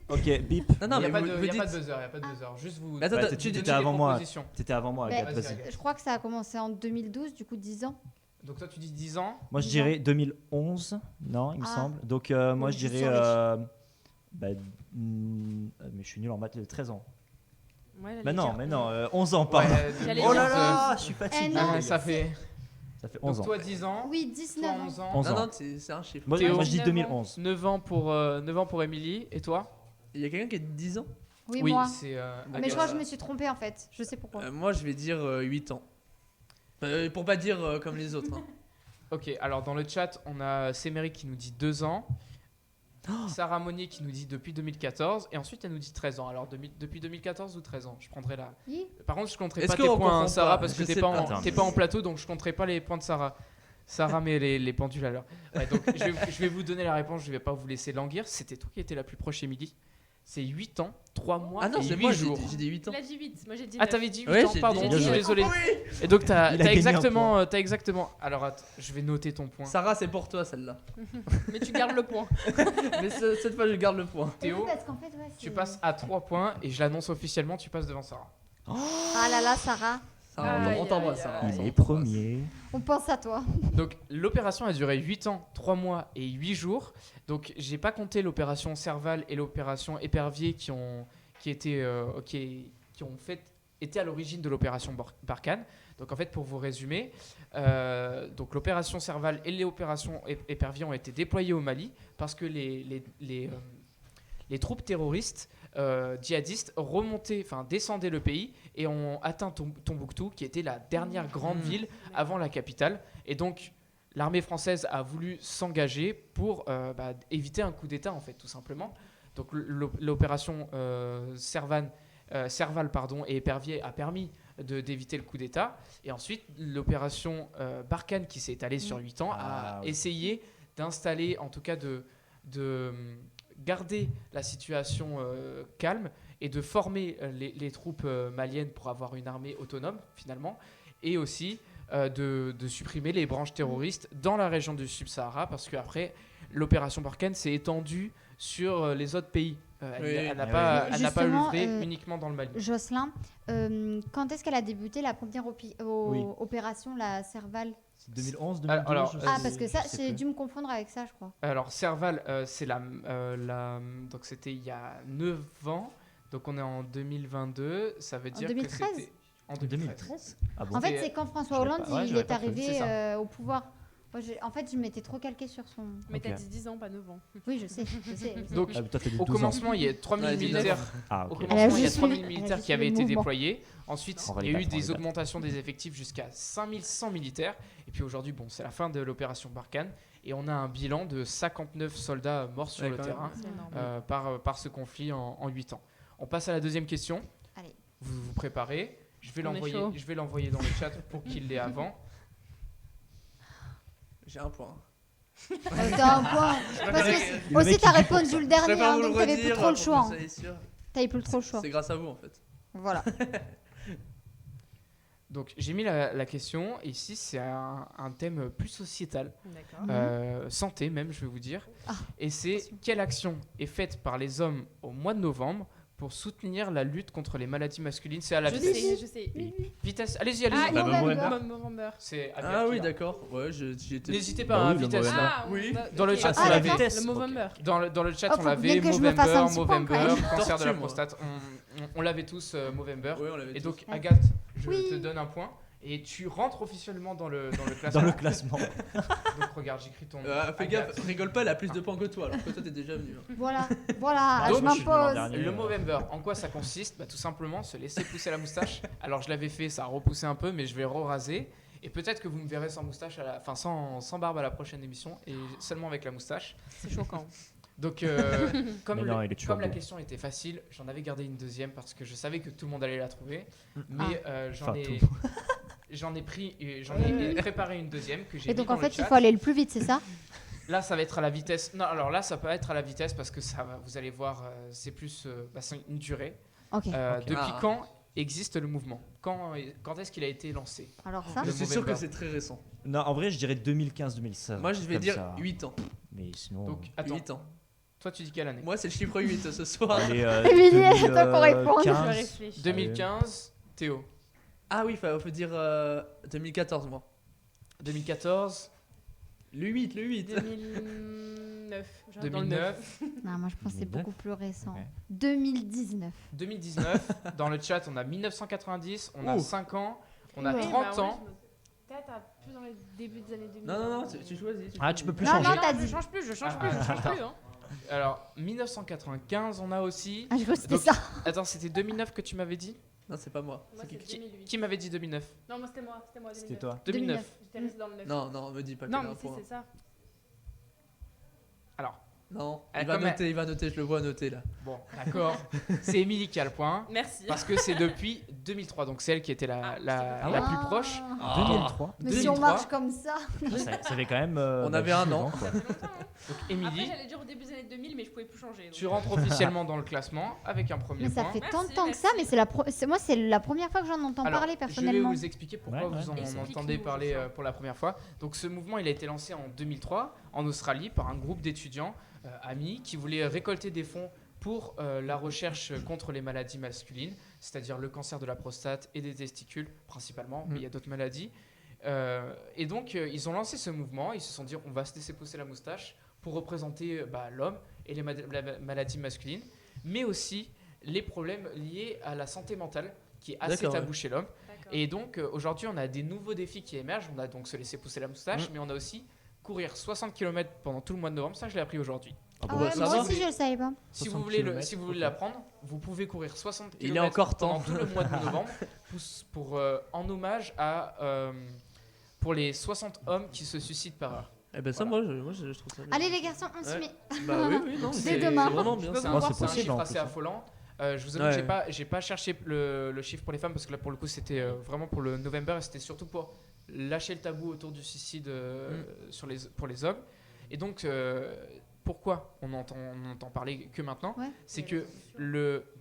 Ok, bip. Non, non, Il n'y mais a pas vous de dites. buzzer, il n'y a pas de buzzer. Juste vous. Attends, Bah, attends, tu tu donnez dis. étais avant des moi. propositions. T'étais avant moi, Ben, Agathe, vas-y, vas-y. Agathe. Je crois que ça a commencé en 2012, du coup 10 ans. Donc toi, tu dis 10 ans. Moi, je 10 dirais 2011, non, il me Ah. semble. Donc, moi, je je suis dirais. sur Mais je suis nul en maths, 13 ans. Ouais, j'allais Bah non, dire. mais non, 11 ans, pardon. Ouais, J'allais Oh dire là ça. là, je suis fatigué. non, Ah, ça fait. Ça fait 11 Donc ans. toi 10 ans. Oui, Toi 19 ans. 11 ans. 11 Non, ans. non, c'est un chiffre. Moi, Théo, moi, je dis 9 ans. 2011. 9 ans pour Émilie. Et toi? Il y a quelqu'un qui a 10 ans. Oui, moi. c'est. Mais je crois que je me suis trompée en fait. Je sais pourquoi. Moi, je vais dire 8 ans. Pour pas dire comme les autres. hein. Ok, alors dans le chat, on a Séméric qui nous dit 2 ans. Oh. Sarah Monnier qui nous dit depuis 2014. Et ensuite, elle nous dit 13 ans. Alors depuis 2014 ou 13 ans? Je prendrai la. Oui. Par contre, je compterai Est-ce pas tes qu'on points, confond hein, Sarah, pas parce que Je t'es sais pas, pas. t'es pas en plateau, donc je compterai pas les points de Sarah. Sarah met les pendules à l'heure. Ouais, donc je vais vous donner la réponse, je vais pas vous laisser languir. C'était toi qui étais la plus proche, Émilie. C'est 8 ans, 3 mois Ah non, et c'est 8 moi, jours. j'ai dit 8 ans. Il a dit 8. Moi, j'ai dit Ah, 9. t'avais dit 8 Ouais, ans, j'ai pardon, dit je suis 8. désolé. Et donc, Il a t'as gagné un exactement. Alors, attends, je vais noter ton point. Sarah, c'est pour toi celle-là. Mais tu gardes le point. Mais cette fois, je garde le point. Théo, Oui, parce qu'en fait, ouais, tu c'est- passes à 3 points et je l'annonce officiellement, tu passes devant Sarah. Ah là là, Sarah, Sarah, Aïe, on t'embrasse. aïe, Sarah, aïe. on Il est t'embrasse. premier. on pense à toi. Donc l'opération a duré 8 ans, 3 mois et 8 jours. Donc j'ai pas compté l'opération Serval et l'opération Épervier qui ont été à l'origine de l'opération Barkhane. Donc en fait pour vous résumer, donc l'opération Serval et l'opération Épervier ont été déployées au Mali parce que les troupes terroristes djihadistes descendaient le pays et ont atteint Tombouctou, qui était la dernière grande ville avant la capitale. Et donc, l'armée française a voulu s'engager pour éviter un coup d'État, en fait, tout simplement. Donc, l'opération Serval et Épervier a permis d'éviter le coup d'État. Et ensuite, l'opération Barkhane, qui s'est étalée sur 8 ans, a Ah, oui. essayé d'installer, en tout cas de garder la situation calme et de former les troupes maliennes pour avoir une armée autonome finalement, et aussi de supprimer les branches terroristes dans la région du Sub-Sahara, parce qu'après l'opération Barkhane s'est étendue sur les autres pays. Elle n'a pas œuvré uniquement dans le Mali. Jocelyn, quand est-ce qu'elle a débuté la première opération, la Serval? C'est 2011, 2012. Alors, parce que ça, j'ai dû me confondre avec ça, je crois. Alors Serval, c'est donc c'était il y a 9 ans, donc on est en 2022, ça veut dire 2013? que c'était en 2013. Ah bon. En fait, c'est quand François Hollande il est arrivé c'est ça. au pouvoir. Moi, en fait, je m'étais trop calquée sur son... Mais t'as Ok. dit 10 ans, pas 9 ans. Oui, je sais. Donc Ah, mais toi, t'as dit au 12 ans. commencement, il y a 3000 Ouais, militaires. Ah, Au ok. commencement, il y a juste 3000 suivi- elle a militaires juste qui avaient suivi été le mouvement. déployés. Ensuite, En il y a eu validation, des validation. augmentations des effectifs jusqu'à 5100 militaires. Et puis aujourd'hui, bon, c'est la fin de l'opération Barkhane. Et on a un bilan de 59 soldats morts sur Ouais, le quand terrain C'est énorme. par ce conflit en 8 ans. On passe à la deuxième question. Allez. Vous vous préparez. Je vais On est chaud. l'envoyer dans le chat pour qu'il l'ait avant. J'ai un point. T'as un point. Parce que Le aussi, mec, t'as il dit répondu le Je dernier, préfère hein, vous le donc t'avais plus redire trop le pour choix. que hein. vous soyez sûr. T'avais plus trop le choix. C'est grâce à vous en fait. Voilà. Donc j'ai mis la question. Ici, c'est un thème plus sociétal. D'accord. Santé même, je vais vous dire. Ah, Et c'est attention. quelle action est faite par les hommes au mois de novembre pour soutenir la lutte contre les maladies masculines? C'est à la Je vitesse. sais. Vitesse, allez-y. Ah, Bah, November. November. C'est à Ah Pierre oui, qui l'a. d'accord. Ouais, j'y étais. N'hésitez pas, Bah à oui, le vitesse. Movember. là. Oui. Dans le chat, Ah, on d'accord. l'avait. Le Movember. Dans le chat, Oh, on faut l'avait. bien que je me fasse Movember, un petit point, quand Movember, même. cancer de la Tortue, moi. prostate. On l'avait tous, Movember. Oui, on l'avait Et tous. donc, Agathe, je Oui. te donne un point. Et tu rentres officiellement dans le Dans classement. le classement. Donc regarde, j'écris ton nom. Fais Agathe. gaffe, rigole pas, elle a plus de points que toi alors que toi t'es déjà venu. hein. Voilà, Donc, je je suis venu l'an m'impose. dernier. Le Movember, en quoi ça consiste? Tout simplement se laisser pousser la moustache. Alors je l'avais fait, ça a repoussé un peu, mais je vais re-raser. Et peut-être que vous me verrez sans moustache, sans barbe à la prochaine émission, et seulement avec la moustache. C'est choquant. Donc comme, Mais non, il est toujours comme la beau. question était facile, j'en avais gardé une deuxième parce que je savais que tout le monde allait la trouver. Ah. Mais Enfin, j'en ai préparé une deuxième que j'ai Et mis donc, dans en fait, le il chat. faut aller le plus vite, c'est ça? Là, ça va être à la vitesse. Non, alors là, ça peut être à la vitesse parce que vous allez voir, c'est plus c'est une durée. Ok. Ok. Depuis Ah. quand existe le mouvement? Quand est-ce qu'il a été lancé? Alors ça, Je Le suis sûr que Movember. c'est très récent. Non, en vrai, je dirais 2015-2016. Moi je vais comme dire ça. 8 ans. Mais sinon. Donc, attends, 8 ans. toi, tu dis quelle année? Moi c'est le chiffre 8 ce soir. Allez, Émilie, attends qu'on réponde. 2015. Je réfléchis. 2015, Théo. Ah oui, faut dire 2014 moi. 2014, Le 8, le 8. 2009. Genre dans le 2009, non, moi je pense que c'est 2009. beaucoup plus récent. Ouais. 2019. 2019. Dans le chat, on a 1990, on a Ouh. 5 ans, on a Ouais. 30 ans. Peut-être plus dans les débuts des années 2000. Non, tu choisis. Ah, tu peux plus Non, changer. non, t'as je dit. change plus, je change Ah, plus, je change attends. plus. Hein. Alors, 1995, on a aussi. Ah, je crois que c'était Donc, ça. Attends, c'était 2009 que tu m'avais dit? Non, c'est pas moi. Moi, c'est Qui 2008. Qui m'avait dit 2009? Non, moi, c'était moi. 2009. C'était toi. 2009. J'étais restée dans le 9. Non, me dis pas Non, qu'elle a mais un si, point. c'est ça. Non, Ah, il va quand même. noter, je le vois noter là. Bon, d'accord. C'est Émilie qui a le point. Merci. Parce que c'est depuis 2003, donc c'est elle qui était la plus proche. Ah. 2003. Mais si on 2003. marche comme ça. Ça fait quand même. On avait un an. quoi. Ça fait longtemps. Hein. Donc Après, Émilie, j'allais dire au début des années 2000, mais je pouvais plus changer. donc. tu rentres officiellement dans le classement avec un premier Mais ça point. fait tant de Merci, temps que ça, mais moi c'est la première fois que j'en entends Alors, parler je vais personnellement. vous expliquer pourquoi Ouais, vous en ouais. Explique-nous, entendez parler Jocelyn. pour la première fois. Donc ce mouvement, il a été lancé en 2003 en Australie par un groupe d'étudiants amis qui voulaient récolter des fonds pour la recherche contre les maladies masculines, c'est-à-dire le cancer de la prostate et des testicules principalement, mais il y a d'autres maladies. Et donc ils ont lancé ce mouvement, ils se sont dit on va se laisser pousser la moustache pour représenter l'homme et les maladies masculines, mais aussi les problèmes liés à la santé mentale qui est assez D'accord, tabou ouais. chez l'homme. D'accord. Et donc aujourd'hui on a des nouveaux défis qui émergent, on a donc se laisser pousser la moustache, mais on a aussi courir 60 km pendant tout le mois de novembre, ça je l'ai appris aujourd'hui. Ah Ah bon, ouais, bah, ça moi va. aussi je le savais pas. Si 60 vous voulez kilomètres, si vous voulez ok. l'apprendre, vous pouvez courir 60 km Il est encore temps. pendant tout le mois de novembre pour en hommage pour les 60 hommes qui se suicident par heure. Eh ben ça, Voilà. moi je trouve ça bien. Allez les garçons, on s'y Ouais. met. Bah oui, non, Dès c'est demain. c'est vraiment bien Je peux ça. vous Moi, voir, c'est c'est un possible, chiffre en assez plus, hein. affolant. Je vous avoue Ouais. que j'ai pas cherché le chiffre pour les femmes parce que là pour le coup c'était vraiment pour le November et c'était surtout pour lâcher le tabou autour du suicide pour les hommes. Et donc pourquoi on entend parler que maintenant, Ouais. c'est que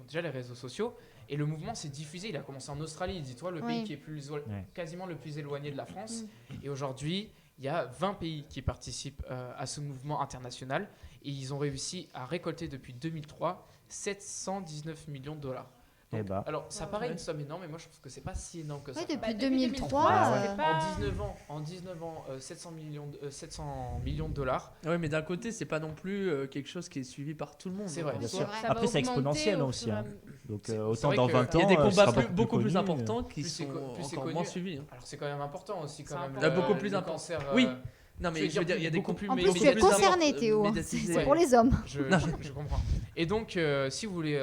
déjà les réseaux sociaux et le mouvement s'est diffusé. Il a commencé en Australie, dis-toi, le pays qui est quasiment le plus éloigné de la France. Et aujourd'hui, il y a 20 pays qui participent à ce mouvement international et ils ont réussi à récolter depuis 2003 719 millions de dollars. Donc, alors, ça paraît une somme énorme, mais moi je trouve que c'est pas si énorme que ça. Depuis 2003, En 19 ans, 700 millions de dollars. Oui, mais d'un côté, c'est pas non plus quelque chose qui est suivi par tout le monde. C'est vrai. Bien sûr. vrai. Après, c'est exponentiel aussi. Donc, autant vrai dans que 20 ans, Il y a des combats beaucoup connu. plus importants qui Plus c'est sont plus encore moins suivis. Alors c'est quand même important aussi quand même. important. Beaucoup plus le important. cancer, Oui. Non, mais je veux dire, il y a des beaucoup plus. en plus, tu es concerné, Théo. C'est pour les hommes. Je comprends. Et donc, si vous voulez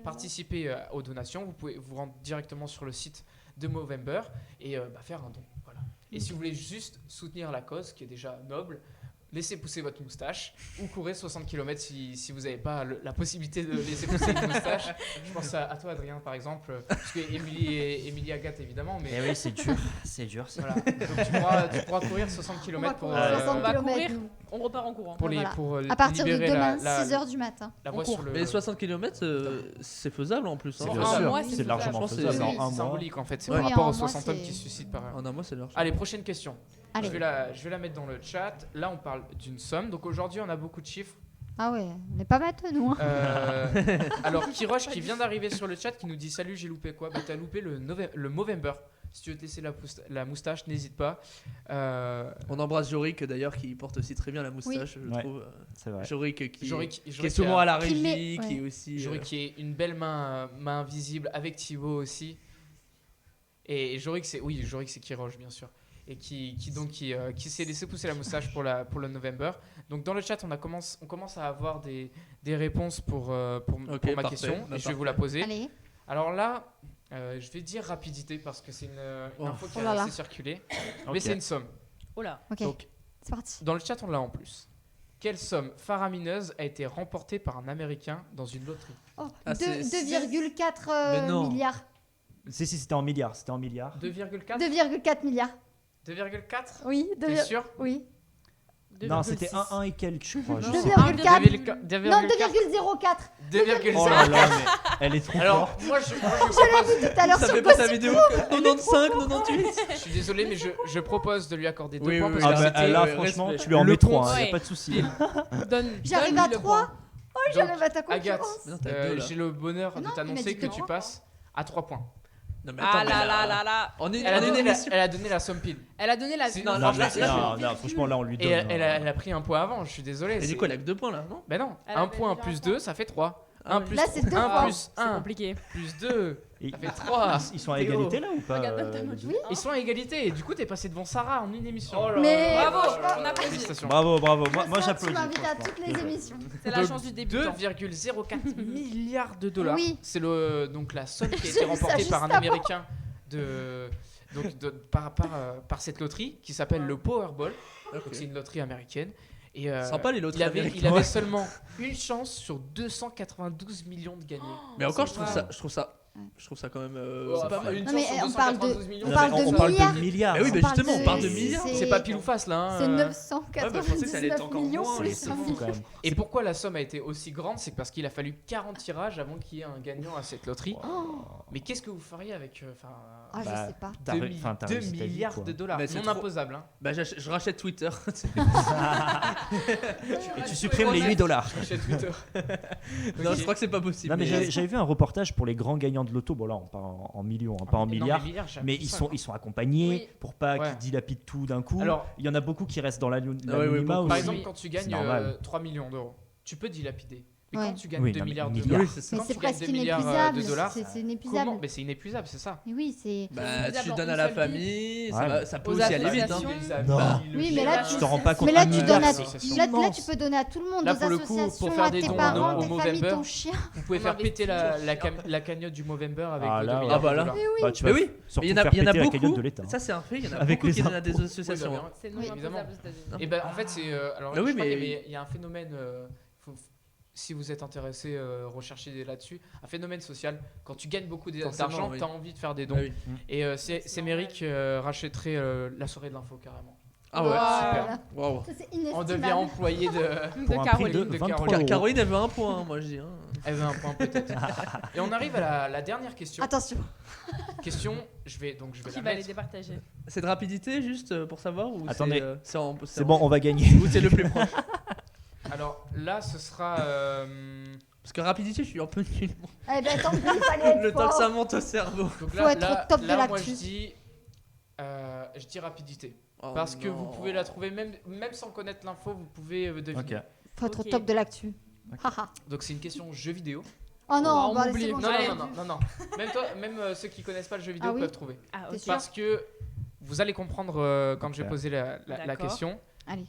participer aux donations, vous pouvez vous rendre directement sur le site de Movember et faire un don. Voilà. Et si vous voulez juste soutenir la cause, qui est déjà noble, laissez pousser votre moustache ou courez 60 km si vous n'avez pas la possibilité de laisser pousser une moustache. Je pense à toi, Adrien, par exemple, parce que Émilie Agathe, évidemment. Mais oui, c'est dur. C'est dur. voilà. Donc, tu pourras courir 60 km pour, on va courir. kilomètres. On repart en courant. pour À partir de libérer demain, la 6h du matin. voie sur le. Mais 60 km, c'est faisable en plus. C'est Bien bien sûr, mois, c'est c'est largement faisable. faisable. C'est En un mois. symbolique en fait, c'est Oui, par rapport en aux un mois, 60 tonnes c'est- qui se suscitent par. En un mois, c'est large. Allez, prochaine question. Allez. Je vais la mettre dans le chat. Là, on parle d'une somme. Donc aujourd'hui, on a beaucoup de chiffres. Ah ouais, on n'est pas matheux, nous. Hein. Alors, Kiroche qui vient d'arriver sur le chat qui nous dit salut, j'ai loupé quoi? Bah, t'as loupé le Movember. Si tu veux te laisser la moustache, n'hésite pas. On embrasse Jorik d'ailleurs qui porte aussi très bien la moustache, je Ouais. trouve. C'est vrai. Jorik qui Jorik est souvent à la Qui met- régie, qui est ouais. aussi. Jorik qui est une belle main invisible avec Thibaut aussi. Et Jorik, c'est Kiroche, bien sûr. Et qui s'est laissé pousser la moustache pour le November. Donc dans le chat, on commence à avoir des réponses pour ma parfait. question. Bah, Et je vais vous la poser. Allez. Alors là, je vais dire rapidité parce que c'est une info qui Oh a là là. assez circulé. Ok. Mais c'est une somme. Oh là. Ok, Donc c'est parti. dans le chat, on l'a en plus. Quelle somme faramineuse a été remportée par un Américain dans une loterie? Oh, Ah, c'est- 2,4 Mais non. milliards. Si, c'était en milliards. C'était en milliards. 2,4 2,4 milliards. 2,4 Oui, T'es sûr? Oui. Non, c'était 1 et quelques, je crois. je sais. 2,4. Non, 2,04. 2,0. Oh là là, mais elle est trop Alors, forte. moi, je propose. Tout à l'heure Ça sur fait pas sa Gossip. vidéo 95, 98. Je suis désolé, mais je propose de lui accorder 2 Oui, points oui, parce oui. que Ah bah, c'était, là, ouais, franchement, respect. tu lui en Le mets 3, compte, y a ouais. pas de souci. J'arrive à 3. Donc, J'arrive à ta Agathe, concurrence. Non, t'as deux, là. j'ai le bonheur Non, de il m'a t'annoncer dit que deux tu points. passes à 3 points. Non, mais Ah attends, là mais là là là. On est Elle a on est donné une émission. elle a donné la somme pile. Elle a donné la. C'est- Non, Non, là, mais- là, non, franchement, là, on lui donne. Et elle a pris un point avant, je suis désolé. Et du coup, elle a que 2 points là, non? Ben non, Elle 1 avait point déjà plus un point. 2, ça fait 3. Ah 1 ouais. plus Là, c'est 2 1 points. plus C'est 1 compliqué. plus 2, Et- ça fait 3. Ils sont à Théo. égalité là ou pas Regarde dans ta les main. deux Oui. Ils sont à égalité et du coup t'es passé devant Sarah en une émission. Mais Bravo, on applaudit. Félicitations. Bravo, bravo. Moi tu j'applaudis. m'invites à franchement. toutes les émissions. C'est la chance du débutant. 2,04 milliards de dollars. Oui. C'est donc la somme qui a J'ai été vu ça remportée juste par un avant. Américain par cette loterie qui s'appelle le Powerball. Ok. Donc c'est une loterie américaine. Et Sympa les loteries il américaines. avait seulement une chance sur 292 millions de gagnés. Mais encore, C'est je trouve ça quand même. C'est pas mal. Non, Une mais chance sur on parle de- 292 millions. on parle Non, mais de on parle milliards. de milliards. Mais oui, mais parle justement, on parle de c'est- milliards. C'est pas pile ou face là. hein. C'est Ouais, bah, je pensais que ça allait être 999 encore millions. moins, c'est mais C'est ça. fou quand même. Et pourquoi la somme a été aussi grande? C'est parce qu'il a fallu 40 tirages avant qu'il y ait un gagnant à cette loterie. Mais qu'est-ce que vous feriez avec Ah, je Bah, sais pas. T'as t'as 2 réussi ta vie, milliards quoi. de dollars Mais c'est non trop- imposables. Hein. Bah, je rachète Twitter. Et tu supprimes les 8 dollars. Chez Twitter. Non, je crois que c'est pas possible. Non, mais j'avais vu un reportage pour les grands gagnants de loto. Bon, là, on parle en millions, hein, pas en milliards. Mais ils sont accompagnés Oui. pour pas Ouais. qu'ils dilapident tout d'un coup. Alors- il y en a beaucoup qui restent dans l'anonymat ouais, aussi. beaucoup. Par exemple, quand tu C'est gagnes normal. 3 millions d'euros, tu peux dilapider. Mais Ouais. quand tu gagnes Oui, 2 non, mais milliards de milliards. dollars, Oui, c'est ça. Mais quand c'est tu gagnes presque 2 milliards inépuisable. de dollars, C'est inépuisable. comment? Mais c'est inépuisable, c'est ça. Mais oui, c'est. Bah, C'est tu dans donnes une à la seule famille, Ouais. ça peut Aux aussi aller vite. Hein. associations. Non. Oui, mais là, Tu t'en rends pas compte. Mais là, Un tu milliard, donnes à, c'est là, immense. tu peux donner à tout le monde, Là, aux pour le coup, pour associations, faire à des tes dons parents, au tes familles, Movember, ton chien. Vous pouvez On faire investit péter la cagnotte du Movember avec Ah, 2 là, milliards ah, bah de là. dollars. Bah, tu Mais vas oui, surtout il y en a faire péter la beaucoup. cagnotte de l'État. Ça, c'est un fait. Il y en a Avec beaucoup les qui donnent à des impôts. associations. Oui, hein. C'est non Oui, évidemment. imposable aux États-Unis. Et ben en fait c'est alors Ah oui, je crois mais- qu'il y a un phénomène si vous êtes intéressé recherchez là-dessus un phénomène social quand tu gagnes beaucoup Forcément, d'argent oui. tu as envie de faire des dons Ah oui. et c'est Méric rachèterait la soirée de l'info carrément. Ah ouais, Voilà. Waouh. Ça, c'est On inestimable. devient employé de Pour un prix de 23 euros. Caroline, elle veut un point, hein, moi je dis. Hein. Elle veut un point peut-être. Et on arrive à la dernière question. Attention. Question, je vais Qui la va les mettre. départager? C'est de rapidité juste pour savoir ou Attendez. c'est bon, on va gagner. Ou c'est le plus proche. Alors là, ce sera. Parce que rapidité, je suis un peu nul. Eh ben tant pis, il fallait être Le temps que fort. ça monte au cerveau. Donc Faut être au top de moi l'actu. je dis rapidité. Oh Parce que vous non. pouvez la trouver, même sans connaître l'info, vous pouvez deviner. Ok. Faut être au Ok. top de l'actu. Haha. Donc c'est une question jeu vidéo. Oh non, on bah, oublie. c'est bon, Non, j'ai non, non, non, non, non. Même toi, ceux qui connaissent pas le jeu vidéo Ah oui peuvent trouver. Ah, T'es ok. sûr Parce que vous allez comprendre quand je vais Ok. poser la D'accord. question. Allez.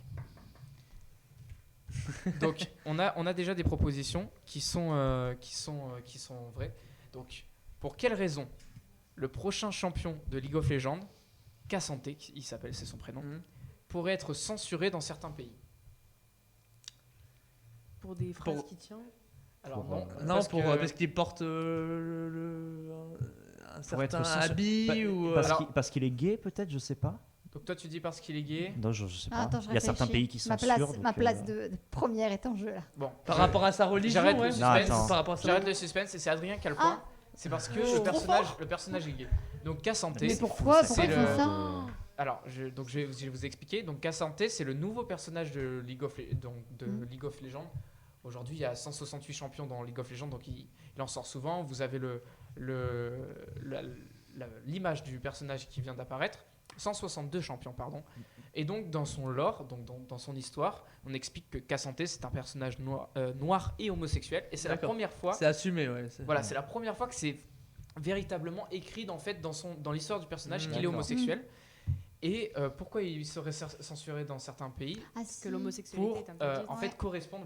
Donc on a déjà des propositions qui sont vraies. Donc pour quelle raison le prochain champion de League of Legends, Cassante, il s'appelle, c'est son prénom, Mhm. pourrait être censuré dans certains pays? Pour des phrases Pour- qui tiennent. Alors Pour, non, Non, que- parce qu'il porte un Pour être certain censuré. habit ou. alors- Parce qu'il est gay, peut-être, je sais pas. Donc toi tu dis parce qu'il est gay. Non, je sais pas. Ah, attends, je Il y a certains réfléchis. pays qui Ma censurent. place, ma place de première est en jeu là. Bon, Par je- rapport à sa religion, j'arrête ouais. le Non, suspense. attends. Par rapport à sa J'arrête le suspense et c'est Adrien qui a le point. Ah. C'est parce que Oh, le personnage est gay. Donc Cassante. Mais pourquoi c'est Pourquoi ils le- font ça Alors, je vais vous expliquer. Donc, Cassante, c'est le nouveau personnage de League of Legends. Aujourd'hui, il y a 168 champions dans League of Legends, donc il en sort souvent. Vous avez l'image du personnage qui vient d'apparaître. 162 champions, pardon. Et donc, dans son lore, donc dans son histoire, on explique que Cassante, c'est un personnage noir et homosexuel. Et c'est la D'accord. première fois. C'est assumé, ouais. Voilà, c'est la première fois que c'est véritablement écrit dans l'histoire du personnage qu'il est D'accord. homosexuel. Et pourquoi il serait censuré dans certains pays? Ah, Parce si. que l'homosexualité Pour est interdite. en fait Ouais. correspondre.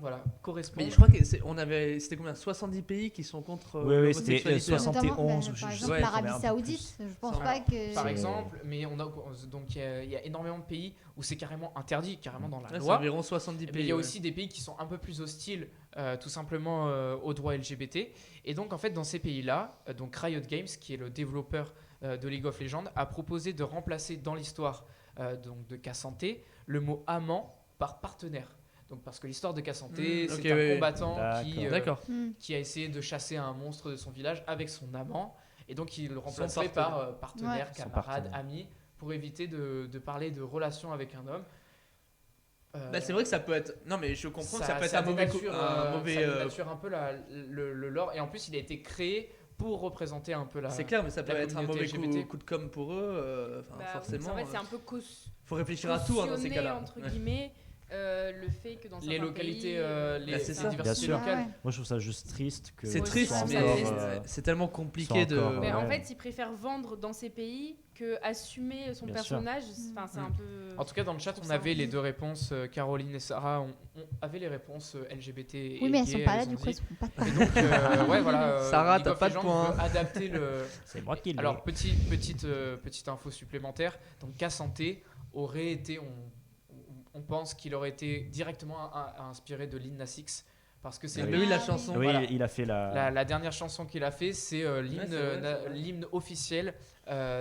Mais je crois que c'était combien 70 pays qui sont contre Oui, c'était l'homosexualité, hein. 71 Notamment, ou par je exemple, ouais, l'Arabie mais un peu Saoudite, je pense Ça, pas que. par C'est- exemple, mais donc il y a énormément de pays où c'est carrément interdit, carrément dans la Ouais, c'est loi. environ 70 Mais pays. il y a ouais. aussi des pays qui sont un peu plus hostiles, tout simplement aux droits LGBT. Et donc en fait dans ces pays-là, donc Riot Games, qui est le développeur de League of Legends, a proposé de remplacer dans l'histoire donc de Cassante le mot amant par partenaire. Donc parce que l'histoire de Cassante, c'est ok, un ouais. combattant D'accord. qui a essayé de chasser un monstre de son village avec son amant, et donc il le remplacerait partenaire. par partenaire, Ouais. Son camarade, partenaire. ami, pour éviter de parler de relation avec un homme. Bah, c'est vrai que ça peut être. Non, mais je comprends que ça peut être ça un mauvais. dénature, Un mauvais ça dénature un peu le lore, et en plus il a été créé pour représenter un peu la. C'est clair, mais ça peut la être un mauvais communauté LGBT. coup de com pour eux. Bah, Forcément. En fait, c'est euh, un peu faut réfléchir à tout hein, dans ces cautionné, cas-là. entre Ouais. guillemets, le fait que dans Les certains localités, pays, les Bah, c'est ça. diversités Bien sûr. locales. Ah ouais. Moi, je trouve ça juste triste que. C'est ce triste, soit mais encore, c'est tellement compliqué de. encore, Mais en Ouais. fait, ils préfèrent vendre dans ces pays que assumer son Bien personnage. Enfin, c'est un peu. En tout cas, dans le chat, Je on trouve ça avait les injuste. deux réponses. Caroline et Sarah on avait les réponses LGBT. Oui, et mais elles gays, sont pas là, ont du coup, dit. elles sont pas Et donc, ouais, voilà. Sarah, League t'as of pas de Legends point. veut adapter le. C'est moi qui l'ai. Alors, petite info supplémentaire. Donc, Cassante aurait été, on pense qu'il aurait été directement inspiré de Lil Nas X, parce que c'est Ah, lui- mais oui, la Ah, chanson. Oui, voilà. il a fait la. la dernière chanson qu'il a fait, c'est l'hymne c'est vrai. l'hymne officiel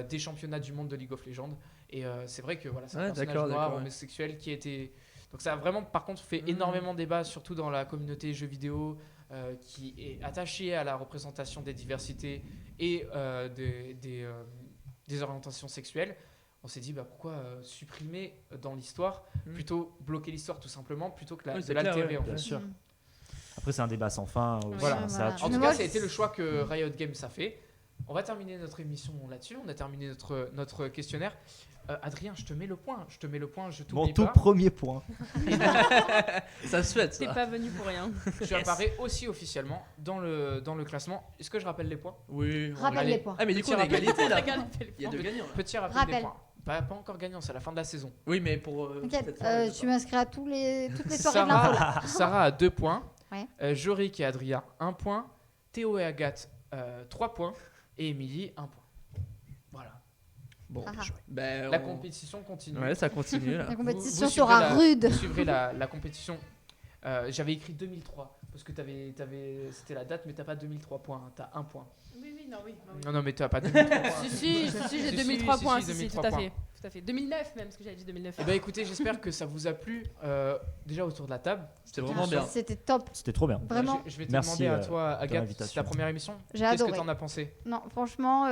des championnats du monde de League of Legends. Et c'est vrai que voilà, c'est un Ouais, personnage d'accord, noir, d'accord, ouais. homosexuel qui était. Donc ça a vraiment, par contre, fait Mhm. énormément débat, surtout dans la communauté jeux vidéo, qui est attachée à la représentation des diversités et des orientations sexuelles. On s'est dit pourquoi supprimer dans l'histoire, Mhm. plutôt bloquer l'histoire tout simplement, plutôt que Oui, de c'est clair, l'altérer ouais, en bien fait. sûr. Après, c'est un débat sans fin. aussi, Voilà. hein, Voilà. ça, tu- En Mais tout moi, cas, ça a je- été le choix que Riot Games a fait. On va terminer notre émission là-dessus. On a terminé notre questionnaire. Adrien, je te mets le point. Je Mon t'oublie tout pas. premier point. Ça se fait, T'es ça. pas venu pour rien. Tu apparais aussi officiellement dans le classement. Est-ce que je rappelle les points? Oui. Rappelle Allez. les points. Ah, mais du coup, on Petit a égalité là. Regarde, il fait le Il y a point. deux gagnants. là. Petit rappel, Rappel. des points. Pas encore gagnant, c'est à la fin de la saison. Oui, mais pour. T'inquiète, peut-être- je m'inscris à toutes les soirées de l'info là. Sarah a 2 points. Ouais. Jorik et Adrien 1 point. Théo et Agathe 3 points. Et Émilie 1 point. Voilà. Bon, Ah, ah. joué. Ben, La on- compétition continue. Ouais, ça continue là. La compétition vous sera suivrez rude. Vous suivrez la compétition. J'avais écrit 2003 parce que c'était la date, mais t'as pas 2003 points, hein, t'as 1 point. Oui, oui, non, oui. Non, mais t'as pas 2003 points. Si, j'ai Si, 2003 si, points, si, si, 2003 tout à points. fait. Tout tout à fait. 2009 même, parce que j'avais dit 2009. Eh ben écoutez, j'espère que ça vous a plu déjà autour de la table. C'était vraiment bien. C'était top. C'était trop bien. Vraiment. Je vais te Merci, demander à toi, ton Agathe, invitation. c'est ta première émission. J'ai Qu'est-ce adoré. que t'en as pensé? Non, franchement,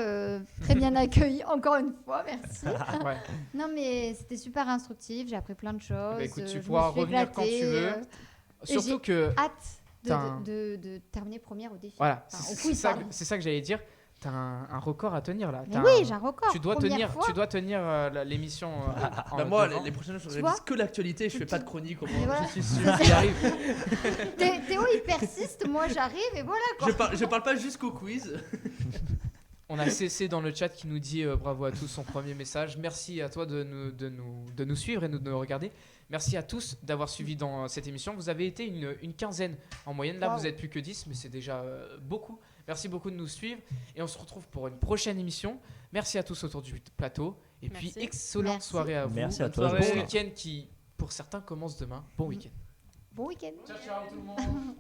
très bien accueilli, encore une fois, merci. Ouais. Non, mais c'était super instructif, j'ai appris plein de choses. Écoute, tu je me pourras suis revenir quand tu éclatée, veux. Surtout j'ai que hâte T'as un- de terminer première au défi. voilà, Enfin, au c'est quiz, ça, pardon. c'est ça que j'allais dire. T'as un record à tenir là. Mais T'as oui, un- j'ai un record. Tu dois première tenir, fois. tu dois tenir l'émission. Bah moi, devant. les prochaines fois, je Tu vois révise que l'actualité, je fais pas de chronique. Au moins, Et voilà. je suis sûr. Il arrive. Théo, il persiste, moi j'arrive et voilà quoi. Je parle pas jusqu'au quiz. On a CC dans le chat qui nous dit bravo à tous, son premier message. Merci à toi de nous suivre et de nous regarder. Merci à tous d'avoir suivi dans cette émission. Vous avez été une quinzaine en moyenne. Là, Wow. vous êtes plus que 10, mais c'est déjà beaucoup. Merci beaucoup de nous suivre. Et on se retrouve pour une prochaine émission. Merci à tous autour du plateau. Et puis, Merci. excellente Merci. soirée à vous. Merci à Bonne toi. soirée. Bon Jocelyn. week-end qui, pour certains, commence demain. Bon week-end. Bon week-end. Ciao, ciao tout le monde.